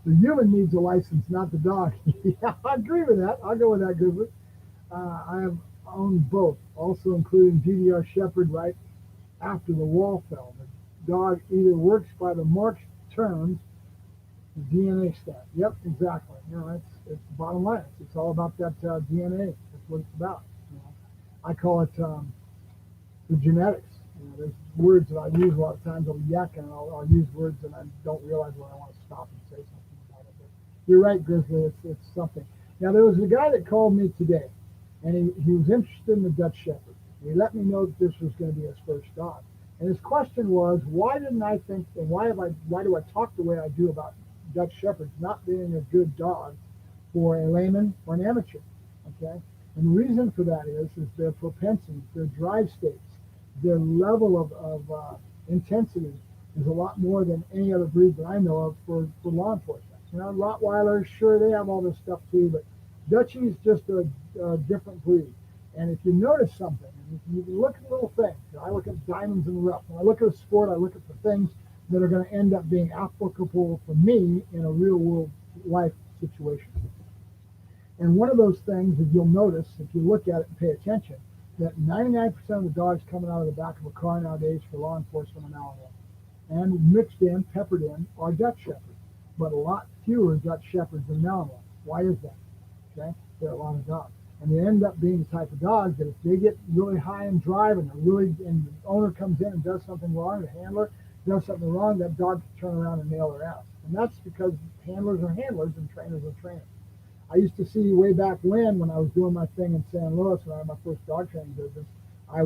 The human needs a license, not the dog. Yeah, I agree with that. I'll go with that, Grizzly. I have owned both, also including GDR Shepherd right after the wall fell. The dog either works by the marked terms, the DNA stamp. Yep, exactly. You know, it's the bottom line. It's all about that DNA. That's what it's about. You know, I call it the genetics. You know, there's words that I use a lot of times. I'll yak and I'll use words and I don't realize when I want to stop and say something about it. But you're right, Grizzly. It's something. Now, there was a guy that called me today, and he was interested in the Dutch Shepherd. He let me know that this was going to be his first dog. And his question was, why didn't I think, and why do I talk the way I do about Dutch Shepherds not being a good dog for a layman or an amateur? Okay? And the reason for that is their propensities, their drive states, their level of intensity is a lot more than any other breed that I know of for law enforcement. You know, Rottweilers, sure, they have all this stuff too, but Dutchie's just a different breed. And if you notice something, and if you look at little things, I look at diamonds in the rough. When I look at a sport, I look at the things that are going to end up being applicable for me in a real world life situation. And one of those things is you'll notice, if you look at it and pay attention, that 99% of the dogs coming out of the back of a car nowadays for law enforcement are Malinois. And mixed in, peppered in, are Dutch Shepherds. But a lot fewer Dutch Shepherds than Malinois. Why is that? Okay, there are a lot of dogs. And they end up being the type of dogs that if they get really high and drive and the owner comes in and does something wrong, the handler does something wrong, that dog can turn around and nail their ass. And that's because handlers are handlers and trainers are trainers. I used to see way back when I was doing my thing in San Luis, when I had my first dog training business, I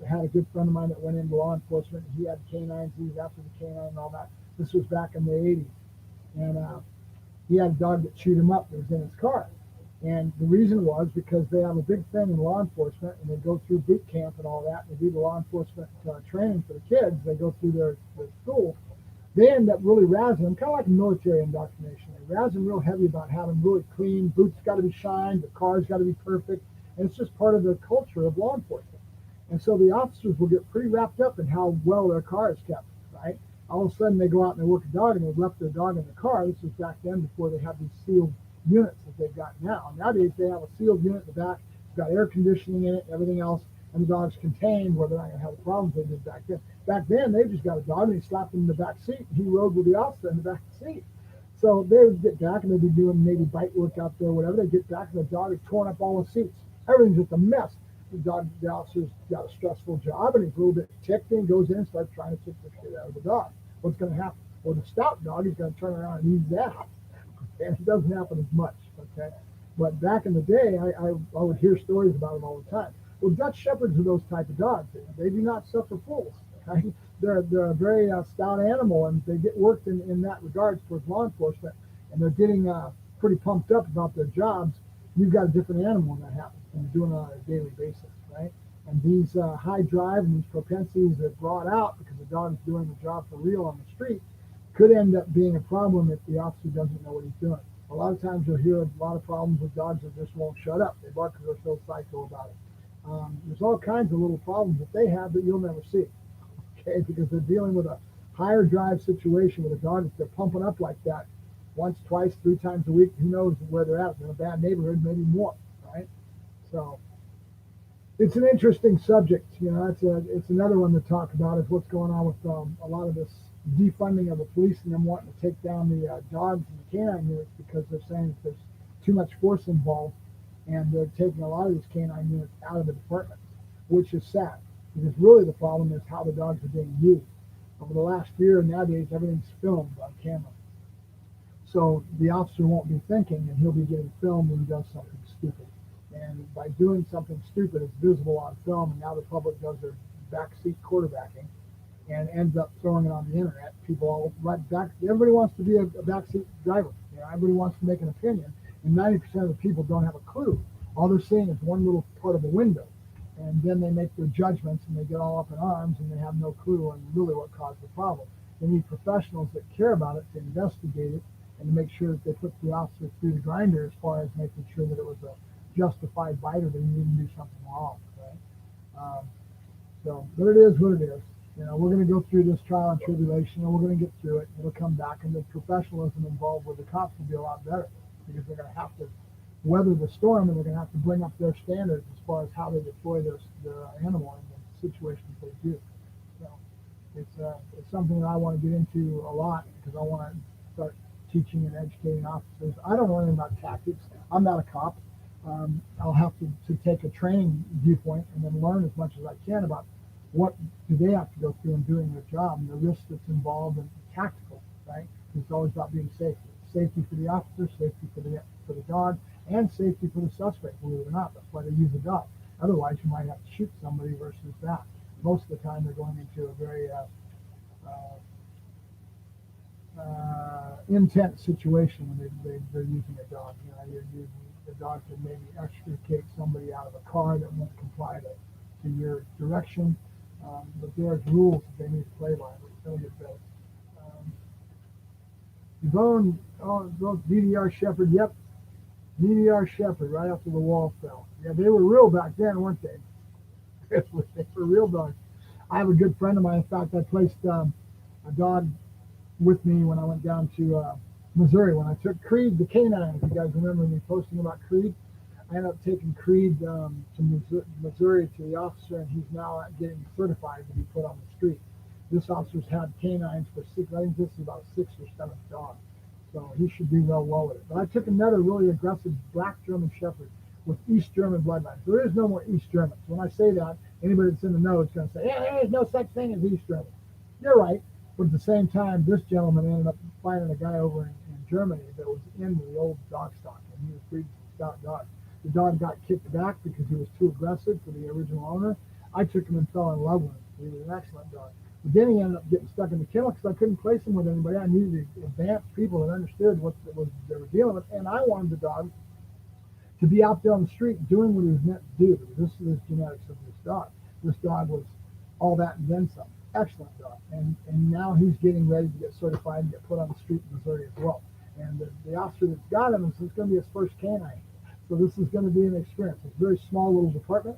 had a good friend of mine that went into law enforcement. He had canines, he was after the canine and all that. This was back in the 80s. And he had a dog that chewed him up that was in his car. And the reason was because they have a big thing in law enforcement, and they go through boot camp and all that. They do the law enforcement training for the kids. They go through their school. They end up really razzing them, kind of like military indoctrination. They razz them real heavy about having really clean, boots got to be shined, the car's got to be perfect, and it's just part of the culture of law enforcement. And so the officers will get pretty wrapped up in how well their car is kept, right? All of a sudden they go out and they work a dog and they've left their dog in the car. This was back then before they had these sealed units that they've got now. Nowadays they have a sealed unit in the back, it's got air conditioning in it, everything else, and the dog's contained where they're not going to have the problems they did back then. Back then, they just got a dog and they slapped him in the back seat and he rode with the officer in the back seat. So they would get back and they'd be doing maybe bite work out there or whatever. They'd get back and the dog had torn up all the seats. Everything's just a mess. The officer's got a stressful job and he's a little bit ticked and goes in and starts trying to kick the shit out of the dog. What's going to happen? Well, the stout dog is going to turn around and eat that. And it doesn't happen as much, okay? But back in the day, I would hear stories about them all the time. Well, Dutch Shepherds are those type of dogs. They do not suffer fools. Okay? They're a very stout animal, and they get worked in that regard towards law enforcement, and they're getting pretty pumped up about their jobs. You've got a different animal when that happens, and you're doing it on a daily basis, right? And these high drive and these propensities that are brought out because the dog is doing the job for real on the street could end up being a problem if the officer doesn't know what he's doing. A lot of times you'll hear a lot of problems with dogs that just won't shut up. They bark because they're so psycho about it. There's all kinds of little problems that they have that you'll never see, okay? Because they're dealing with a higher drive situation with a dog that they're pumping up like that once, twice, 3 times a week. Who knows where they're at? They're in a bad neighborhood, maybe more, right? So it's an interesting subject. You know, it's another one to talk about is what's going on with a lot of this defunding of the police and them wanting to take down the dogs and the canine units because they're saying that there's too much force involved, and they're taking a lot of these canine units out of the departments, which is sad because really the problem is how the dogs are being used. Over the last year, nowadays everything's filmed on camera, so the officer won't be thinking and he'll be getting filmed when he does something stupid. And by doing something stupid, it's visible on film, and now the public does their backseat quarterbacking and ends up throwing it on the internet. People all right back. Everybody wants to be a backseat driver. You know, everybody wants to make an opinion, and 90% of the people don't have a clue. All they're seeing is one little part of a window, and then they make their judgments and they get all up in arms and they have no clue on really what caused the problem. They need professionals that care about it to investigate it and to make sure that they put the officer through the grinder as far as making sure that it was a justified bite or that he didn't do something wrong. Right? But it is what it is. You know, we're going to go through this trial and tribulation, and we're going to get through it. It'll come back, and the professionalism involved with the cops will be a lot better because they're going to have to weather the storm, and they're going to have to bring up their standards as far as how they deploy their animal in the situations they do. So it's something that I want to get into a lot because I want to start teaching and educating officers. I don't know anything about tactics. I'm not a cop. I'll have to take a training viewpoint and then learn as much as I can about what do they have to go through in doing their job and the risk that's involved in tactical, right? It's always about being safe. Safety for the officer, safety for the dog, and safety for the suspect, believe it or not. That's why they use a dog. Otherwise, you might have to shoot somebody versus that. Most of the time, they're going into a very intense situation when they're using a dog. You know, you're using the dog to maybe extricate somebody out of a car that won't comply to your direction. But there's rules that they need to play by. They'll get better. Yvonne, DDR Shepherd, yep. DDR Shepherd, right after the wall fell. Yeah, they were real back then, weren't they? They were real dogs. I have a good friend of mine. In fact, I placed a dog with me when I went down to Missouri, when I took Creed, the canine. If you guys remember me posting about Creed, I ended up taking Creed to Missouri to the officer, and he's now getting certified to be put on the street. This officer's had canines for I think this is about a 6th or 7th dog. So he should do well with it. But I took another really aggressive black German Shepherd with East German bloodlines. There is no more East Germans. When I say that, anybody that's in the know is going to say, yeah, there is no such thing as East German. You're right. But at the same time, this gentleman ended up finding a guy over in Germany that was into the old dog stock, and he was breeding stout dogs. The dog got kicked back because he was too aggressive for the original owner. I took him and fell in love with him. He was an excellent dog. But then he ended up getting stuck in the kennel because I couldn't place him with anybody. I needed advanced people that understood what they were dealing with, and I wanted the dog to be out there on the street doing what he was meant to do. This is the genetics of this dog. This dog was all that and then some. Excellent dog. And now he's getting ready to get certified and get put on the street in Missouri as well. And the officer that's got him is going to be his first canine. So this is going to be an experience. It's a very small little department.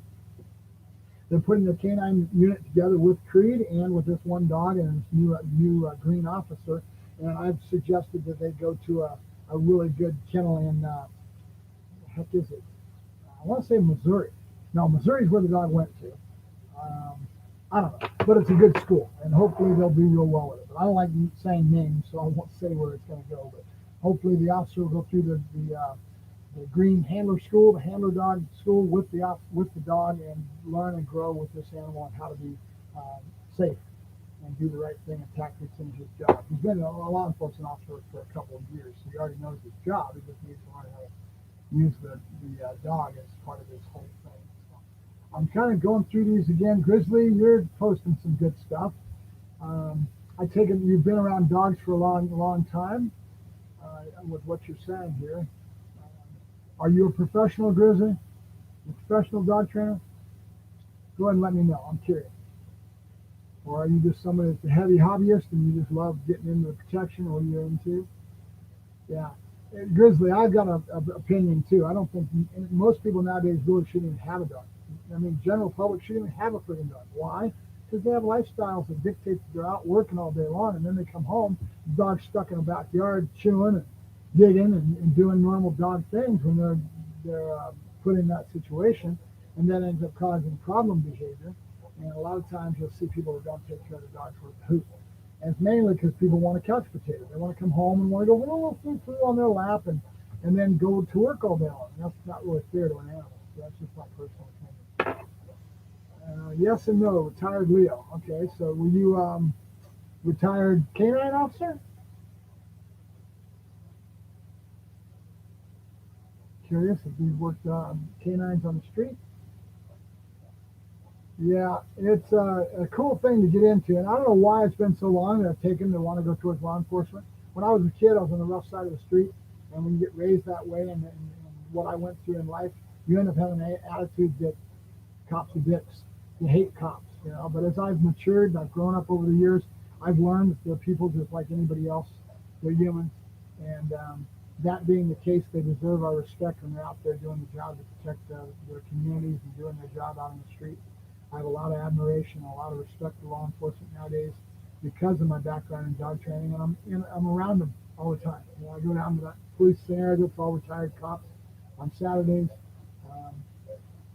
They're putting the canine unit together with Creed and with this one dog and this new green officer. And I've suggested that they go to a really good kennel in, heck is it? I want to say Missouri. No, Missouri is where the dog went to. I don't know, but it's a good school, and hopefully they'll do real well with it. But I don't like saying names, so I won't say where it's going to go. But hopefully the officer will go through the green handler school, the handler dog school with the dog, and learn and grow with this animal and how to be safe and do the right thing and tactics in his job. He's been a law enforcement officer for a couple of years, so he already knows his job. He just needs to learn how to use the dog as part of his whole thing. So I'm kind of going through these again. Grizzly, you're posting some good stuff. I take it you've been around dogs for a long time with what you're saying here. Are you a professional Grizzly? A professional dog trainer? Go ahead and let me know. I'm curious. Or are you just somebody that's a heavy hobbyist and you just love getting into the protection? What are you into? Yeah. Grizzly, I've got an opinion too. I don't think most people nowadays really shouldn't even have a dog. I mean, general public shouldn't even have a friggin' dog. Why? Because they have lifestyles that dictate that they're out working all day long, and then they come home, the dog's stuck in the backyard chewing and digging and doing normal dog things when they're put in that situation, and that ends up causing problem behavior. And a lot of times you'll see people that don't take care of the dogs for the hoot. And it's mainly because people want a couch potato. They want to come home and want to go, well, food on their lap and then go to work all day long. And that's not really fair to an animal. So that's just my personal opinion. Yes and no, retired Leo. Okay, so were you retired canine officer? Curious if you worked canines on the street? Yeah, it's a cool thing to get into, and I don't know why it's been so long that I've taken to want to go towards law enforcement. When I was a kid, I was on the rough side of the street, and when you get raised that way and what I went through in life, you end up having an attitude that cops are dicks. You hate cops, you know. But as I've matured and I've grown up over the years, I've learned that they're people just like anybody else. They're humans, and that being the case, they deserve our respect when they're out there doing the job to protect their communities and doing their job out on the street. I have a lot of admiration and a lot of respect for law enforcement nowadays because of my background in dog training, and I'm around them all the time. You know, I go down to that police center that's all retired cops on Saturdays, um,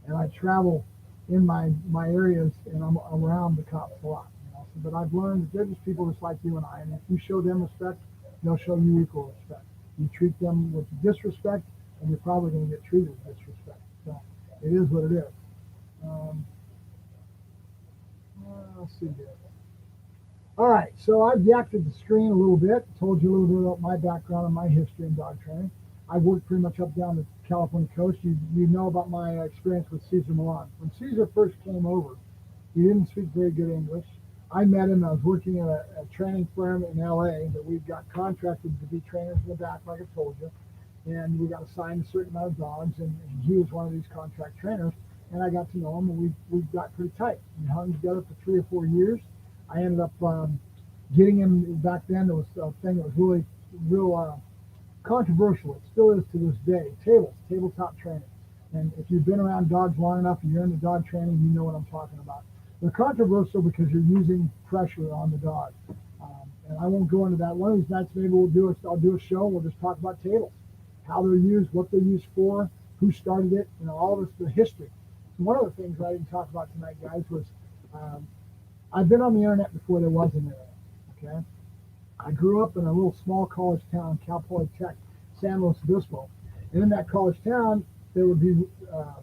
and I travel in my areas, and I'm around the cops a lot. You know? So, but I've learned that they're just people just like you and I, and if you show them respect, they'll show you equal respect. You treat them with disrespect, and you're probably going to get treated with disrespect. So it is what it is. Um, let's see here. All right, so I've yacked at the screen a little bit, told you a little bit about my background and my history in dog training. I've worked pretty much up down the California coast. You know about my experience with Caesar Milan. When Caesar first came over, he didn't speak very good English. I met him. I was working at a training firm in LA that we got contracted to be trainers in the back, like I told you. And we got assigned a certain amount of dogs, and he was one of these contract trainers. And I got to know him, and we got pretty tight. We hung together for 3 or 4 years. I ended up getting him back then. There was a thing that was really real controversial. It still is to this day. Tabletop training. And if you've been around dogs long enough and you're into dog training, you know what I'm talking about. They're controversial because you're using pressure on the dog. And I won't go into that. One of these nights, maybe I'll do a show. We'll just talk about tables, how they're used, what they're used for, who started it, you know, all this, the history. One of the things I didn't talk about tonight, guys, was I've been on the internet before there was an internet. Okay, I grew up in a little small college town, Cal Polytech, San Luis Obispo, and in that college town there would be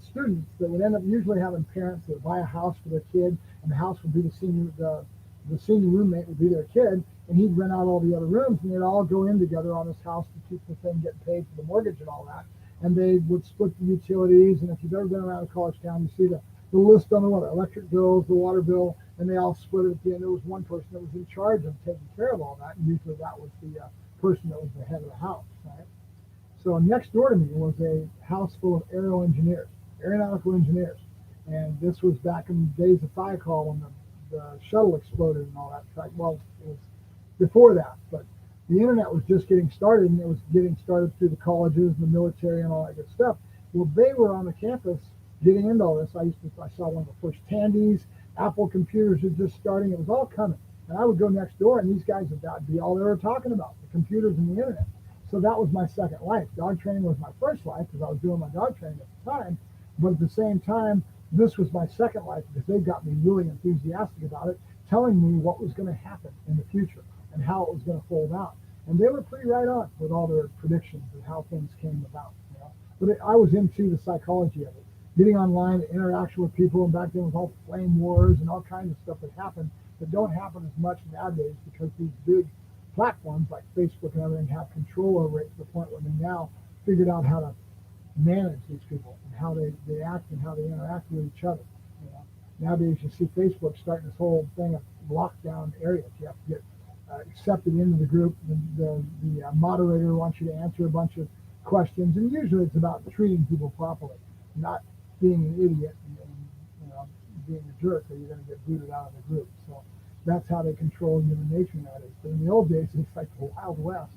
students that would end up usually having parents that would buy a house for their kid, and the house would be the senior roommate would be their kid, and he'd rent out all the other rooms, and they'd all go in together on this house to keep the thing getting paid for the mortgage and all that. And they would split the utilities. And if you've ever been around a college town, you see the list on the electric bills, the water bill, and they all split it at the end. There was one person that was in charge of taking care of all that, and usually that was the person that was the head of the house, right? So next door to me was a house full of aeronautical engineers. And this was back in the days of Thiokol when the shuttle exploded and all that. Well, it was before that, but the internet was just getting started, and it was getting started through the colleges and the military and all that good stuff. Well, they were on the campus getting into all this. I saw one of the first Tandies, Apple computers were just starting. It was all coming. And I would go next door, and these guys would be all they were talking about, the computers and the internet. So that was my second life. Dog training was my first life because I was doing my dog training at the time. But at the same time, This was my second life because they got me really enthusiastic about it, telling me what was going to happen in the future and how it was going to fold out. And they were pretty right on with all their predictions and how things came about. But I was into the psychology of it, getting online, interaction with people, and back then with all flame wars and all kinds of stuff that happened that don't happen as much nowadays because these big platforms like Facebook and everything have control over it to the point where they now figured out how to manage these people and how they act and how they interact with each other. You know, nowadays you see Facebook starting this whole thing of lockdown areas. You have to get accepted into the group. The moderator wants you to answer a bunch of questions, and usually it's about treating people properly, not being an idiot and being a jerk, or you're going to get booted out of the group. So that's how they control human nature nowadays. But in the old days, it's like the Wild West.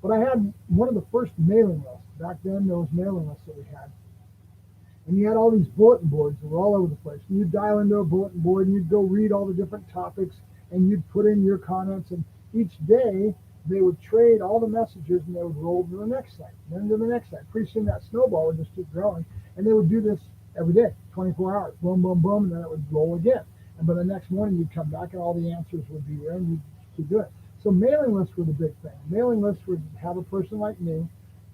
But I had one of the first mailing lists. Back then, there was mailing lists that we had. And you had all these bulletin boards that were all over the place. And you'd dial into a bulletin board, and you'd go read all the different topics, and you'd put in your comments. And each day, they would trade all the messages, and they would roll to the next site, then to the next site. Pretty soon, that snowball would just keep growing. And they would do this every day, 24 hours. Boom, boom, boom, and then it would roll again. And by the next morning, you'd come back, and all the answers would be there, and you'd keep doing it. So mailing lists were the big thing. Mailing lists would have a person like me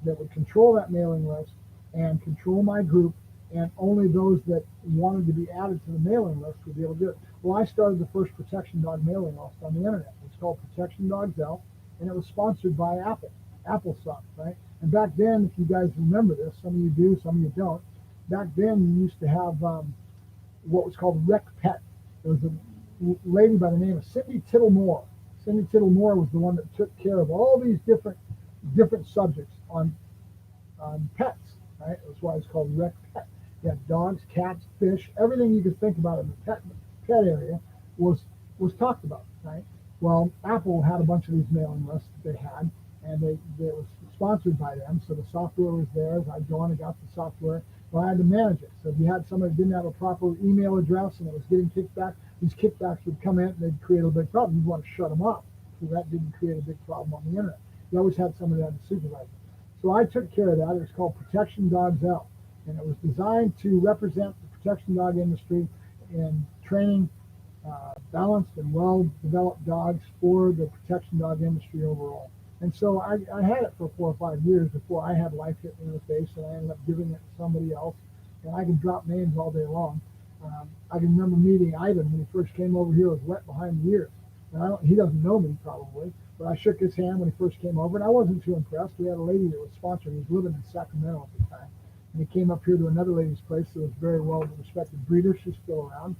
that would control that mailing list and control my group, and only those that wanted to be added to the mailing list would be able to do it. Well, I started the first protection dog mailing list on the internet. It's called Protection Dogs Out, and it was sponsored by Applesauce, right? And back then, if you guys remember this, some of you do, some of you don't. Back then, you used to have what was called Rec Pet. There was a lady by the name of Cindy Tittle Moore. Cindy Tittle Moore was the one that took care of all these different subjects on pets, right? That's why it's called Rec Pet. You had dogs, cats, fish, everything you could think about in the pet area was talked about, right? Well, Apple had a bunch of these mailing lists that they had, and it was sponsored by them, so the software was theirs. I'd go on and got the software, but I had to manage it. So if you had somebody that didn't have a proper email address and it was getting kickback, these kickbacks would come in and they'd create a big problem. You'd want to shut them off, so that didn't create a big problem on the internet. You always had somebody that had to supervise it. So I took care of that. It was called Protection Dogs Out, and it was designed to represent the protection dog industry in training balanced and well-developed dogs for the protection dog industry overall. And so I had it for 4 or 5 years before I had life hit me in the face, and I ended up giving it to somebody else. And I can drop names all day long. I can remember meeting Ivan when he first came over here. Was wet behind the ears. And he doesn't know me probably, but I shook his hand when he first came over, and I wasn't too impressed. We had a lady that was sponsoring. He was living in Sacramento at the time. And he came up here to another lady's place that was very well-respected breeder. She's still around.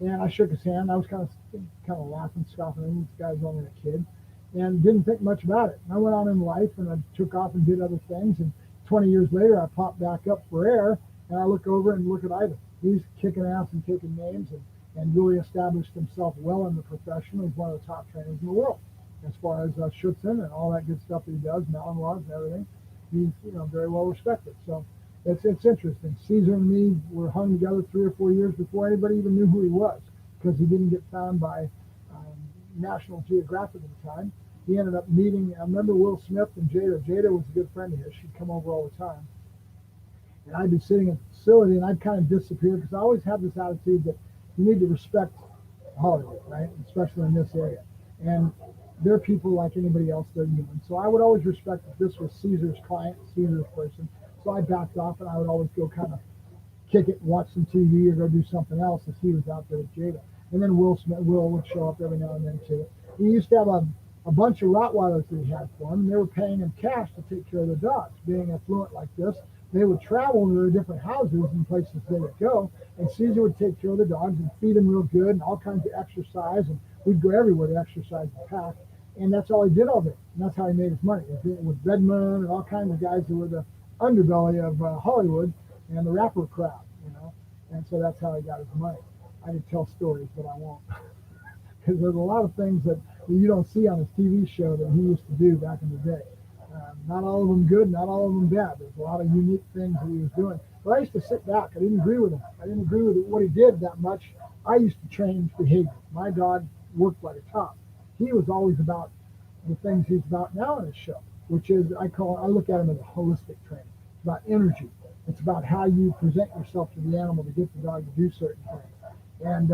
And I shook his hand. I was kind of laughing, scoffing. This guy's only a kid. And didn't think much about it. And I went on in life, and I took off and did other things. And 20 years later, I popped back up for air, and I look over and look at Ivan. He's kicking ass and taking names and really established himself well in the profession. He's one of the top trainers in the world as far as Schutzen and all that good stuff that he does, Malinois and everything. He's very well respected. So it's interesting. Caesar and me were hung together 3 or 4 years before anybody even knew who he was, because he didn't get found by National Geographic at the time. He ended up meeting, I remember Will Smith and Jada. Jada was a good friend of his. She'd come over all the time. And I'd be sitting at the facility, and I'd kind of disappear, because I always have this attitude that you need to respect Hollywood, right? Especially in this area. And they're people like anybody else. They're human. So I would always respect that this was Caesar's client, Caesar's person. So I backed off, and I would always go kind of kick it, watch some TV, or go do something else as he was out there with Jada. And then Will would show up every now and then too. He used to have a bunch of Rottweilers that he had for him, and they were paying him cash to take care of their dogs. Being affluent like this, they would travel to their different houses and places they would go, and Caesar would take care of the dogs and feed them real good and all kinds of exercise, and we'd go everywhere to exercise and pack. And that's all he did all day, and that's how he made his money. With Redmond and all kinds of guys who were the underbelly of Hollywood and the rapper crowd, and so that's how he got his money. I could tell stories, but I won't, because there's a lot of things that you don't see on his TV show that he used to do back in the day. Not all of them good, not all of them bad. There's a lot of unique things that he was doing. But I used to sit back. I didn't agree with him. I didn't agree with what he did that much. I used to change behavior. My dog worked like a top. He was always about the things he's about now in his show, which is, I look at him as a holistic trainer. It's about energy. It's about how you present yourself to the animal to get the dog to do certain things. And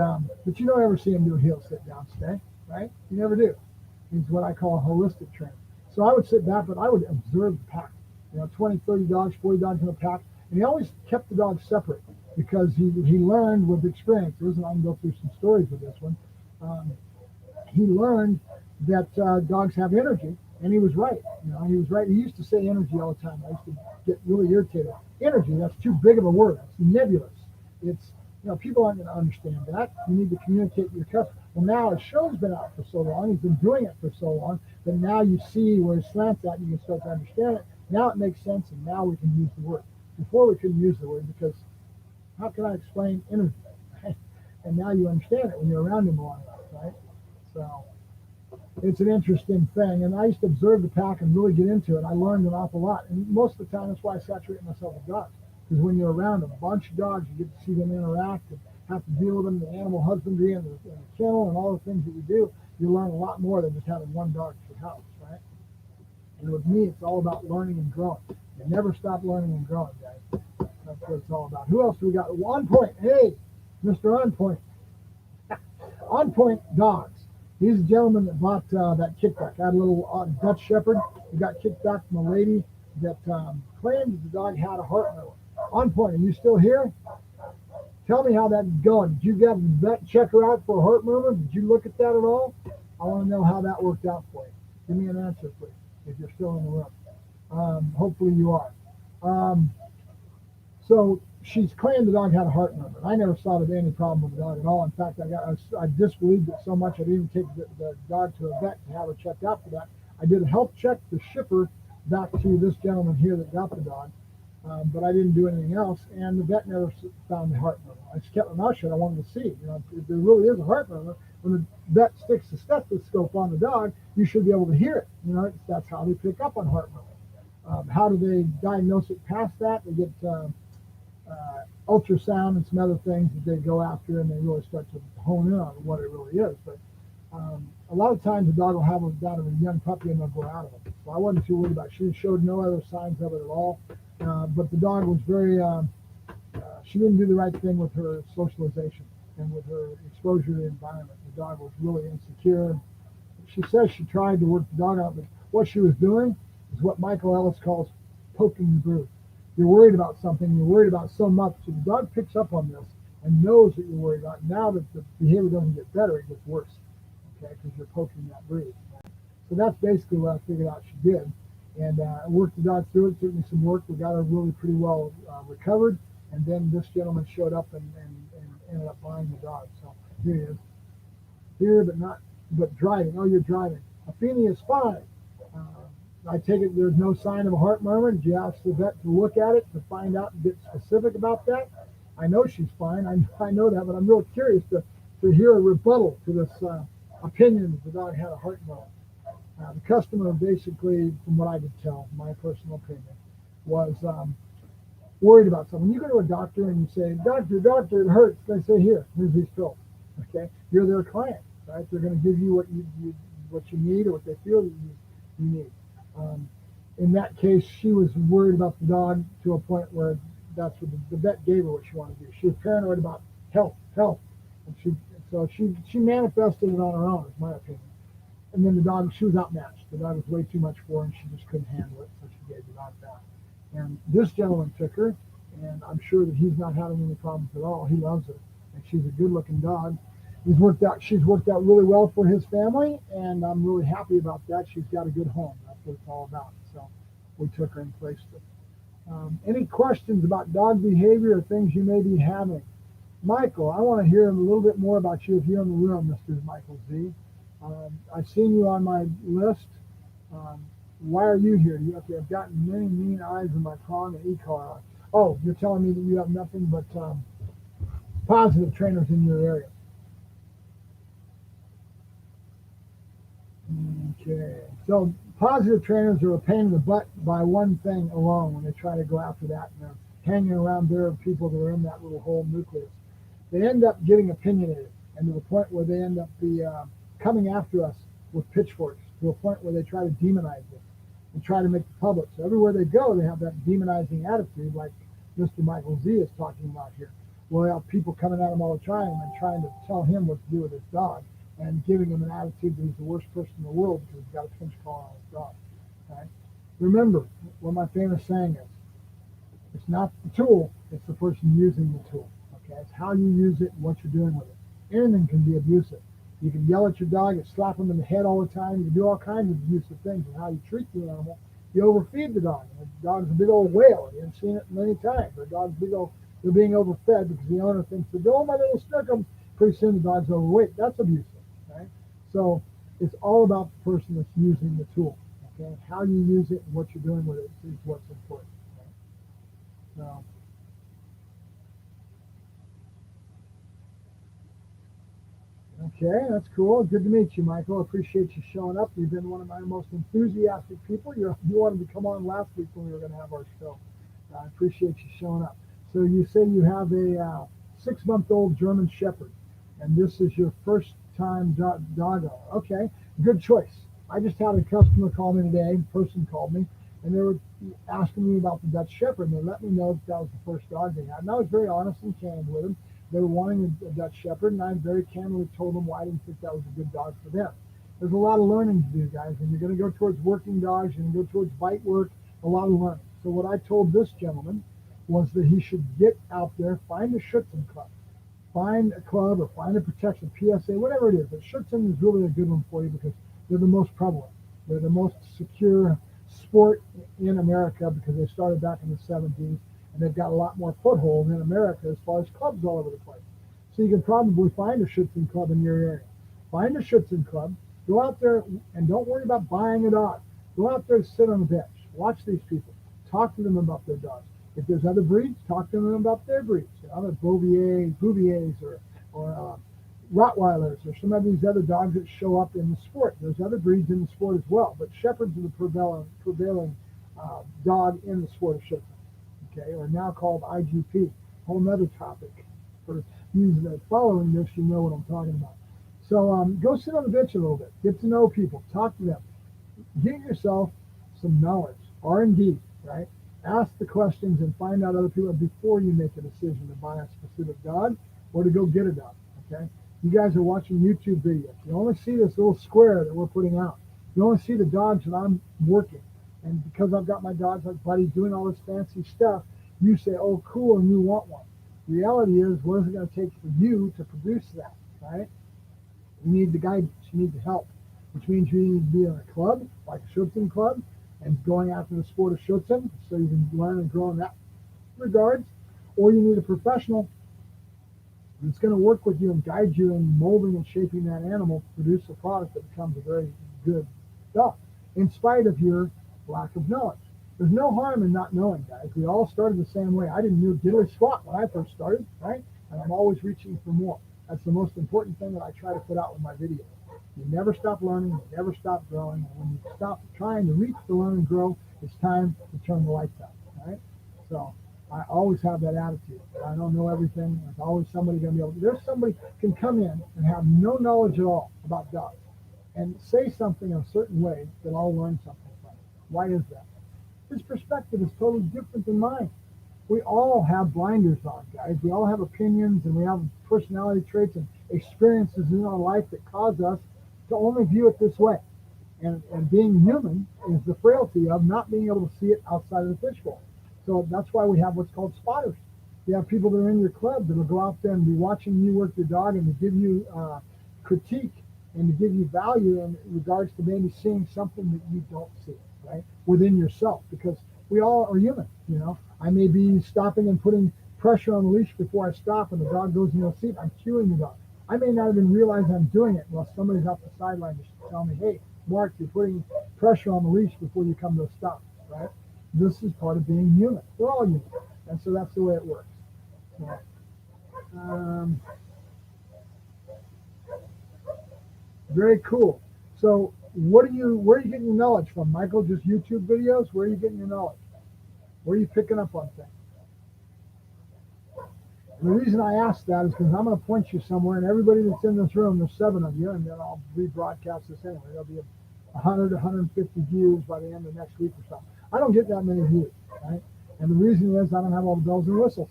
but you don't ever see him do a heel, sit down, stay, right? You never do. He's what I call a holistic trainer. So I would sit back, but I would observe the pack. 20, 30 dogs, 40 dogs in a pack. And he always kept the dogs separate because he learned with experiences, and I can go through some stories with this one. He learned that dogs have energy, and he was right. He was right. He used to say energy all the time. I used to get really irritated. Energy, that's too big of a word. It's nebulous. It's, people aren't going to understand that. You need to communicate with your customer. Well, now his show's been out for so long. He's been doing it for so long that now you see where it slants at and you can start to understand it. Now it makes sense, and now we can use the word. Before we couldn't use the word because how can I explain energy? Right? And now you understand it when you're around him long enough, right? So it's an interesting thing. And I used to observe the pack and really get into it. I learned an awful lot. And most of the time, that's why I saturate myself with dogs. Because when you're around a bunch of dogs, you get to see them interact and have to deal with them, the animal husbandry and the kennel and all the things that you do. You learn a lot more than just having one dog at your house, right? And with me, it's all about learning and growing. You never stop learning and growing, guys. That's what it's all about. Who else do we got? On Point. Hey, Mr. On Point. On Point Dogs. He's a gentleman that bought that kickback. I had a little Dutch Shepherd. He got kicked back from a lady that claimed that the dog had a heart murmur. On Point, are you still here? Tell me how that's going. Did you get the vet check her out for a heart murmur? Did you look at that at all? I want to know how that worked out for you. Give me an answer, please, if you're still in the room. Hopefully you are. So she's claimed the dog had a heart murmur. I never saw there any problem with the dog at all. In fact, I disbelieved it so much I didn't even take the dog to a vet to have her checked out for that. I did a health check to ship her back to this gentleman here that got the dog, but I didn't do anything else. And the vet never found the heart murmur. I just kept my mouth shut. I wanted to see, if there really is a heart murmur. When the vet sticks the stethoscope on the dog, you should be able to hear it. That's how they pick up on heart murmur. How do they diagnose it past that? They get ultrasound and some other things that they go after, and they really start to hone in on what it really is. But a lot of times the dog will have that of a young puppy and they'll grow out of it. So I wasn't too worried about it. She showed no other signs of it at all. But the dog was very, she didn't do the right thing with her socialization and with her exposure to the environment. The dog was really insecure. She says she tried to work the dog out, but what she was doing is what Michael Ellis calls poking the brood. You're worried about something, you're worried about so much, so the dog picks up on this and knows that you're worried about it. Now that the behavior doesn't get better, it gets worse, okay, because you're poking that brood. So that's basically what I figured out she did. And I worked the dog through it, took me some work. We got her really pretty well recovered. And then this gentleman showed up and ended up buying the dog. So here he is. Here, but driving. Oh, you're driving. Athena is fine. I take it there's no sign of a heart murmur. Did you ask the vet to look at it to find out and get specific about that? I know she's fine. I know that, but I'm real curious to hear a rebuttal to this opinion that the dog had a heart murmur. The customer basically, from what I could tell, my personal opinion, was worried about something. You go to a doctor and you say, doctor, it hurts. They say, here's these pills. Okay, you're their client, right? They're going to give you what you need or what they feel that you need. In that case, she was worried about the dog to a point where that's what the vet gave her what she wanted to do. She was paranoid about health, and she manifested it on her own, is my opinion. And then the dog, she was outmatched. The dog was way too much for her, and she just couldn't handle it, so she gave the dog back. And this gentleman took her, and I'm sure that he's not having any problems at all. He loves her, and she's a good-looking dog. She's worked out really well for his family, and I'm really happy about that. She's got a good home. That's what it's all about. So we took her and placed her. Any questions about dog behavior or things you may be having? Michael, I want to hear a little bit more about you if you're in the room, Mr. Michael Z. I've seen you on my list. Why are you here? I've gotten many mean eyes in my prong and e-car. Oh, you're telling me that you have nothing but positive trainers in your area. Okay, so positive trainers are a pain in the butt by one thing alone when they try to go after that, and they're hanging around there with people that are in that little whole nucleus. They end up getting opinionated, and to the point where they end up coming after us with pitchforks, to a point where they try to demonize us and try to make the public. So everywhere they go, they have that demonizing attitude, like Mr. Michael Z is talking about here. We'll have people coming at him all the time and trying to tell him what to do with his dog and giving him an attitude that he's the worst person in the world because he's got a pinch collar on his dog. Right? Remember what my famous saying is. It's not the tool, it's the person using the tool. Okay, it's how you use it and what you're doing with it. Anything can be abusive. You can yell at your dog and slap him in the head all the time. You can do all kinds of abusive things and how you treat the animal. You overfeed the dog. The dog's a big old whale. You've seen it many times. The dog's big old, they're being overfed because the owner thinks, oh, my little snookum. Pretty soon the dog's overweight. That's abusive, right? So it's all about the person that's using the tool. Okay, how you use it and what you're doing with it is what's important. So, okay, that's cool. Good to meet you, Michael. I appreciate you showing up. You've been one of my most enthusiastic people. You wanted to come on last week when we were going to have our show. I appreciate you showing up. So you say you have a 6-month-old German Shepherd, and this is your first time doggo. Okay, good choice. I just had a customer call me today, a person called me, and they were asking me about the Dutch Shepherd, and they let me know that was the first dog they had. And I was very honest and candid with them. They were wanting a Dutch Shepherd, and I very candidly told them why I didn't think that was a good dog for them. There's a lot of learning to do, guys. When you're going to go towards working dogs, you're going to go towards bite work, a lot of learning. So what I told this gentleman was that he should get out there, find a Schutzen club. Find a club or find a protection, PSA, whatever it is. But Schutzen is really a good one for you because they're the most prevalent. They're the most secure sport in America because they started back in the 70s, and they've got a lot more foothold in America as far as clubs all over the place. So you can probably find a Schutzen club in your area. Find a Schutzen club, go out there, and don't worry about buying a dog. Go out there, sit on the bench, watch these people, talk to them about their dogs. If there's other breeds, talk to them about their breeds. Other Bouviers or Rottweilers or some of these other dogs that show up in the sport. There's other breeds in the sport as well, but Shepherds are the prevailing dog in the sport of Schutzen. Okay, or now called IGP. Whole nother topic. For you that following this, you know what I'm talking about. So go sit on the bench a little bit. Get to know people. Talk to them. Get yourself some knowledge. R&D, right? Ask the questions and find out other people before you make a decision to buy a specific dog or to go get a dog, okay? You guys are watching YouTube videos. You only see this little square that we're putting out. You only see the dogs that I'm working. And because I've got my dogs like Buddy doing all this fancy stuff, you say, oh, cool, and you want one. The reality is, what is it going to take for you to produce that, right? You need the guidance. You need the help, which means you need to be in a club, like a Schutzen club, and going after the sport of Schutzen so you can learn and grow in that regards, or you need a professional that's going to work with you and guide you in molding and shaping that animal to produce a product that becomes a very good dog, in spite of your lack of knowledge. There's no harm in not knowing, guys. We all started the same way. I didn't know diddly squat when I first started, right? And I'm always reaching for more. That's the most important thing that I try to put out with my videos. You never stop learning, you never stop growing, and when you stop trying to reach to learn and grow, it's time to turn the lights out, right? So I always have that attitude. I don't know everything. There's always somebody going to be able to. There's somebody can come in and have no knowledge at all about dogs and say something in a certain way that I'll learn something from. Why is that? His perspective is totally different than mine. We all have blinders on, guys. We all have opinions and we have personality traits and experiences in our life that cause us to only view it this way. And being human is the frailty of not being able to see it outside of the fishbowl. So that's why we have what's called spotters. You have people that are in your club that will go out there and be watching you work your dog and to give you critique and to give you value in regards to maybe seeing something that you don't see, right, within yourself, because we all are human, you know. I may be stopping and putting pressure on the leash before I stop and the dog goes in the seat. I'm cueing the dog. I may not even realize I'm doing it while somebody's off the sideline just tell me, hey, Mark, you're putting pressure on the leash before you come to a stop, right? This is part of being human. We're all human. And so that's the way it works. So, very cool. So where are you getting your knowledge from, Michael? Just YouTube videos? Where are you getting your knowledge? Where are you picking up on things? And the reason I ask that is because I'm going to point you somewhere, and everybody that's in this room, there's 7 of you, and then I'll rebroadcast this anyway. There'll be 100 to 150 views by the end of next week or something. I don't get that many views, right? And the reason is I don't have all the bells and whistles.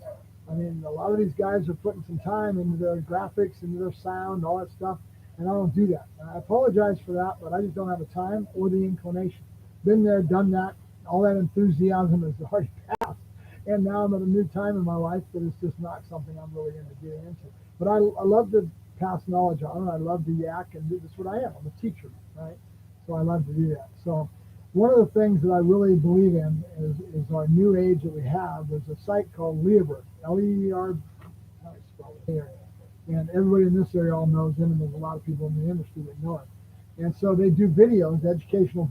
I mean, a lot of these guys are putting some time into their graphics, into their sound, all that stuff, and I don't do that. And I apologize for that, but I just don't have the time or the inclination. Been there, done that. All that enthusiasm is already passed. And now I'm at a new time in my life that is just not something I'm really into getting into. But I love to pass knowledge on. I love to yak, and that's what I am. I'm a teacher, right? So I love to do that. So one of the things that I really believe in is our new age that we have. There's a site called Leaber, L-E-E-R, how do I spell it here? And everybody in this area all knows him, and there's a lot of people in the industry that know him. And so they do videos, educational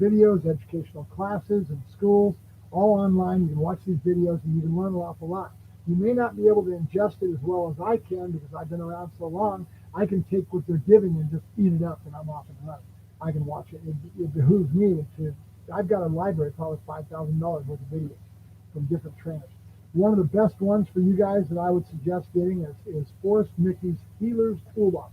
classes in schools, all online. You can watch these videos and you can learn an awful lot. You may not be able to ingest it as well as I can because I've been around so long. I can take what they're giving and just eat it up, and I'm off and running. I can watch it. It behooves me to. I've got a library probably $5,000 worth of videos from different trainers. One of the best ones for you guys that I would suggest getting is Forrest Mickey's Healer's Toolbox.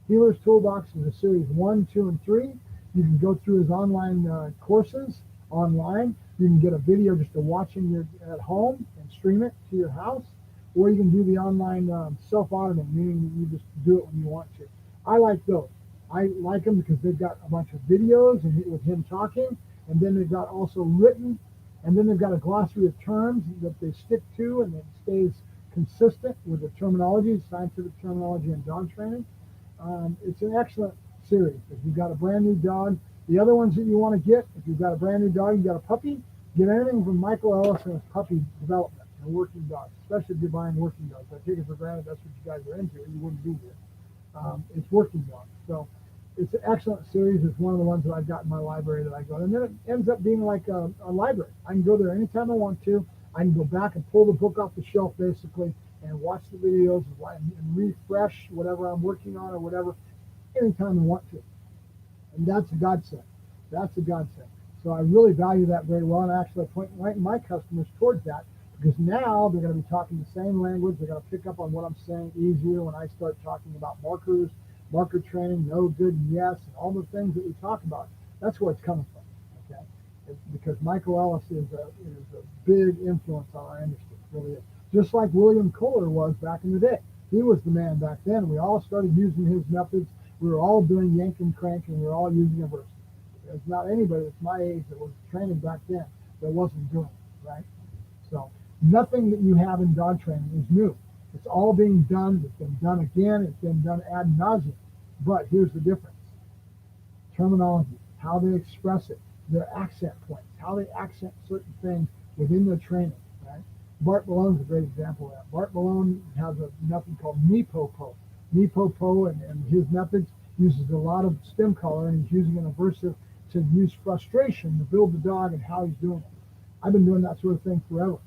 Healer's Toolbox is a series 1, 2, and 3. You can go through his online courses online. You can get a video just to watch at home and stream it to your house, or you can do the online self-auditing, meaning that you just do it when you want to. I like those. I like them because they've got a bunch of videos and with him talking, and then they've got also written, and then they've got a glossary of terms that they stick to, and it stays consistent with the terminology, scientific terminology, and dog training. It's an excellent series. If you've got a brand new dog, the other ones that you want to get, if you've got a brand new dog, you've got a puppy, get anything from Michael Ellis and his puppy development and working dogs, especially if you're buying working dogs. I take it for granted that's what you guys are into, or you wouldn't be here. It's working dogs. So it's an excellent series. It's one of the ones that I've got in my library that I go. And then it ends up being like a library. I can go there anytime I want to. I can go back and pull the book off the shelf, basically, and watch the videos and refresh whatever I'm working on or whatever anytime I want to. And that's a godsend. That's a godsend. So I really value that very well, and I actually point my customers towards that because now they're going to be talking the same language. They're going to pick up on what I'm saying easier when I start talking about markers, marker training, no, good, and yes, and all the things that we talk about. That's where it's coming from, okay? Because Michael Ellis is a big influence on our industry, really is. Just like William Kohler was back in the day. He was the man back then. We all started using his methods. We were all doing yank and crank, and we were all using a verse. There's not anybody that's my age that was training back then that wasn't doing it, right? So nothing that you have in dog training is new. It's all being done. It's been done again. It's been done ad nauseum. But here's the difference. Terminology, how they express it, their accent points, how they accent certain things within their training, right? Bart Malone's a great example of that. Bart Malone has a method called Nipopo. Nipopo and his methods uses a lot of stem color, and he's using an aversive to use frustration to build the dog and how he's doing it. I've been doing that sort of thing forever,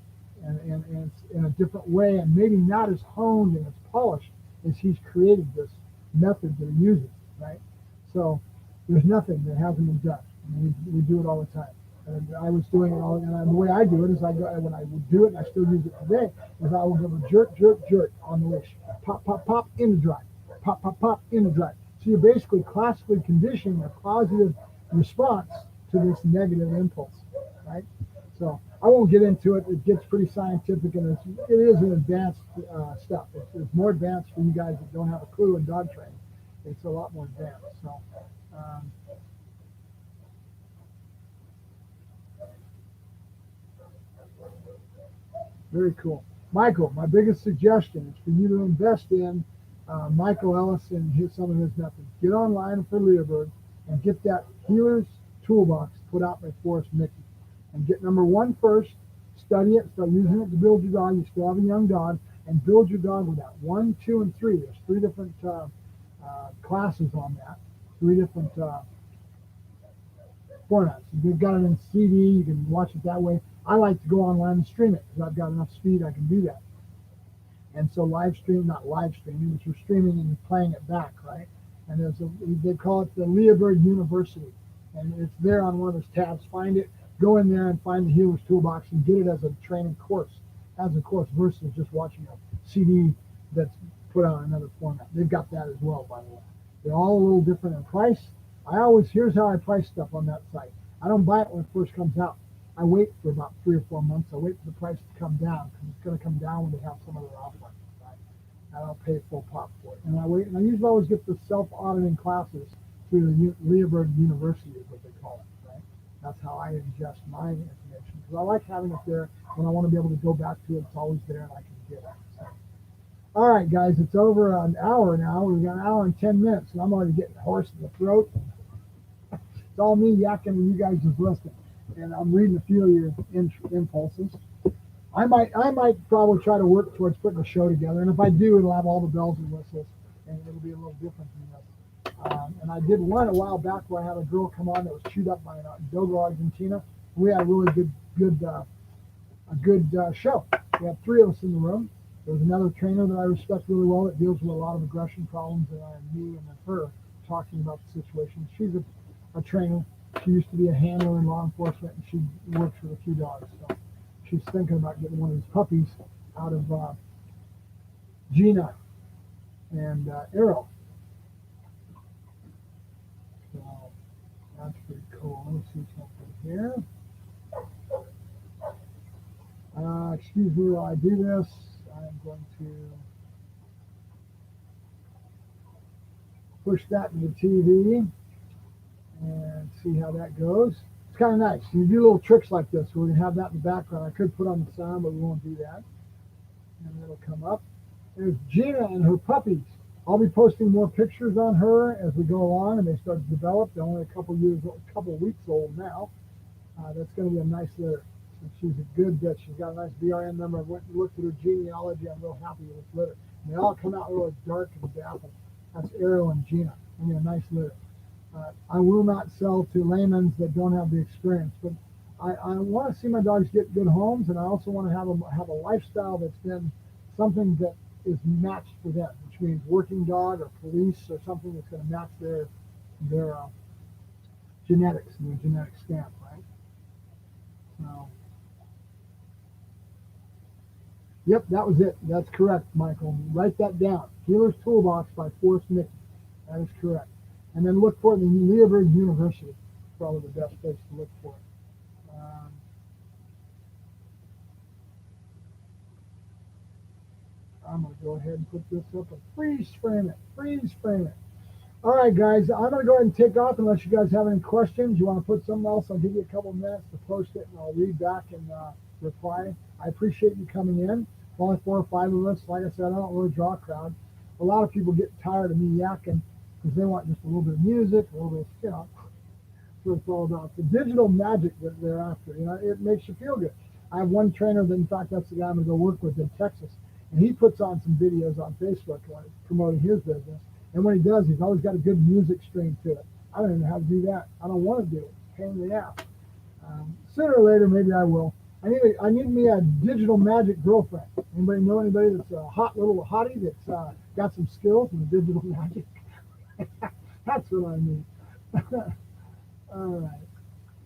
and it's in a different way, and maybe not as honed and as polished as he's created this method that he uses, right? So there's nothing that hasn't been done. I mean, we do it all the time. And I was doing it all, and the way I do it is when I would do it, and I still use it today, is I will give a jerk, jerk, jerk on the leash. Pop, pop, pop, in the drive. Pop, pop, pop, in the drive. So you're basically classically conditioning a positive response to this negative impulse, right? So I won't get into it. It gets pretty scientific, and it is an advanced stuff. It's more advanced for you guys that don't have a clue in dog training. It's a lot more advanced. So very cool. Michael, my biggest suggestion is for you to invest in Michael Ellis and some of his methods. Get online for Learberg and get that Healer's Toolbox put out by Forrest Mickey. And get number 1 first, study it, start using it to build your dog. You still have a young dog, and build your dog with that. 1, 2, and 3. There's 3 different classes on that. 3 different formats. You've got it in CD, you can watch it that way. I like to go online and stream it because I've got enough speed I can do that. And so live stream, not live streaming, but you're streaming and you're playing it back, right? And they call it the Learberg University. And it's there on one of those tabs. Find it, go in there and find the Healer's Toolbox and get it as a training course, as a course versus just watching a CD that's put on another format. They've got that as well, by the way. They're all a little different in price. Here's how I price stuff on that site. I don't buy it when it first comes out. I wait for about 3 or 4 months. I wait for the price to come down because it's going to come down when they have some other offering. Right? I don't pay full pop for it. And I wait, and I usually always get the self-auditing classes through the Leoberg University is what they call it. Right? That's how I ingest my information because I like having it there when I want to be able to go back to it. It's always there and I can get it. So. All right, guys, it's over an hour now. We've got an hour and 10 minutes, and I'm already getting hoarse in the throat. It's all me yakking and you guys just listening. And I'm reading a few of your impulses. I might probably try to work towards putting a show together, and if I do, it'll have all the bells and whistles, and it'll be a little different than this. And I did one a while back where I had a girl come on that was chewed up by a Dogo Argentina. We had a really good show. We had 3 of us in the room. There was another trainer that I respect really well that deals with a lot of aggression problems, and me and her talking about the situation. She's a trainer. She used to be a handler in law enforcement, and she works with a few dogs. So she's thinking about getting one of these puppies out of Gina and Arrow. So that's pretty cool. Let me see something here. Excuse me while I do this. I'm going to push that to the TV and see how that goes. It's kind of nice. You do little tricks like this. We're going to have that in the background. I could put on the sound, but we won't do that. And it'll come up. There's Gina and her puppies. I'll be posting more pictures on her as we go along and they start to develop. They're only a couple of weeks old now. That's going to be a nice litter. She's a good bitch. She's got a nice BRN number. I went and looked at her genealogy. I'm real happy with this litter. And they all come out really dark and dappled. That's Arrow and Gina. I mean, a nice litter. I will not sell to laymen that don't have the experience, but I want to see my dogs get good homes, and I also want to have a lifestyle that's been something that is matched for them, which means working dog or police or something that's going to match their genetics and their genetic stamp, right? So. Yep, that was it. That's correct, Michael. Write that down. Healer's Toolbox by Forrest Mickey. That is correct. And then look for it in Leoberg University. Probably the best place to look for it. I'm going to go ahead and put this up and freeze frame it. Freeze frame it. All right, guys. I'm going to go ahead and take off unless you guys have any questions. You want to put something else, I'll give you a couple of minutes to post it, and I'll read back and reply. I appreciate you coming in. Only 4 or 5 of us. Like I said, I don't really draw a crowd. A lot of people get tired of me yakking because they want just a little bit of music, a little bit of, that's what it's all about. The digital magic that they're after, it makes you feel good. I have one trainer that, in fact, that's the guy I'm going to go work with in Texas. And he puts on some videos on Facebook promoting his business. And when he does, he's always got a good music stream to it. I don't even know how to do that. I don't want to do it. It's a pain in the ass. Sooner or later, maybe I will. I need me a digital magic girlfriend. Anybody know anybody that's a hot little hottie that's got some skills in the digital magic? That's what I need. All right.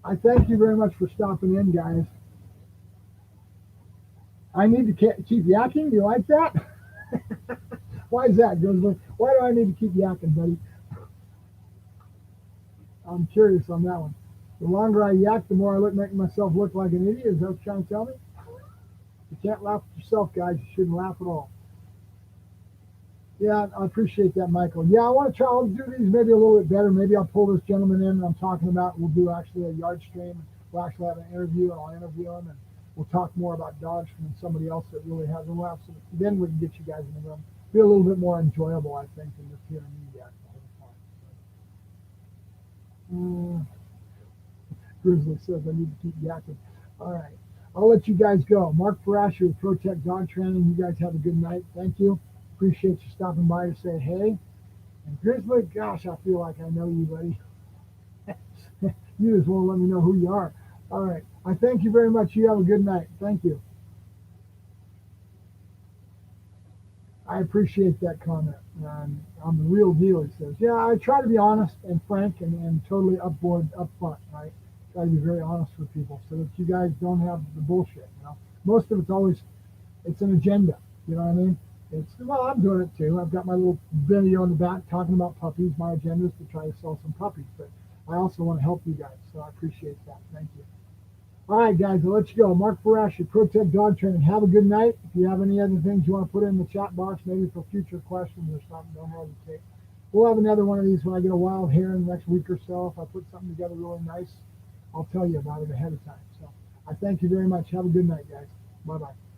I thank you very much for stopping in, guys. I need to keep yakking. Do you like that? Why is that, Grizzly? Why do I need to keep yakking, buddy? I'm curious on that one. The longer I yak, the more I make myself look like an idiot. Is that what you're trying to tell me? You can't laugh at yourself, guys. You shouldn't laugh at all. Yeah, I appreciate that, Michael. Yeah, I want to try. I'll do these maybe a little bit better. Maybe I'll pull this gentleman in that I'm talking about. We'll do actually a yard stream. We'll actually have an interview, and I'll interview him, and we'll talk more about dogs from somebody else that really has them. Then we can get you guys in the room. Be a little bit more enjoyable, I think, than just hearing me yak the whole time. Grizzly says I need to keep yakking. All right. I'll let you guys go. Mark Ferrasci with Protect Dog Training. You guys have a good night. Thank you. Appreciate you stopping by to say hey. And Grizzly, gosh, I feel like I know you, buddy. You just want to let me know who you are. All right. I thank you very much. You have a good night. Thank you. I appreciate that comment. I'm the real deal, he says. Yeah, I try to be honest and frank and totally upfront, right? Try to be very honest with people so that you guys don't have the bullshit, Most of it's an agenda, you know what I mean? I'm doing it too. I've got my little video in the back talking about puppies. My agenda is to try to sell some puppies, but I also want to help you guys, so I appreciate that. Thank you. All right, guys, I'll let you go. Mark Ferrasci, ProTech Dog Training. Have a good night. If you have any other things you want to put in the chat box, maybe for future questions or something, don't hesitate. We'll have another one of these when I get a wild hair in the next week or so. If I put something together really nice, I'll tell you about it ahead of time. So I thank you very much. Have a good night, guys. Bye-bye.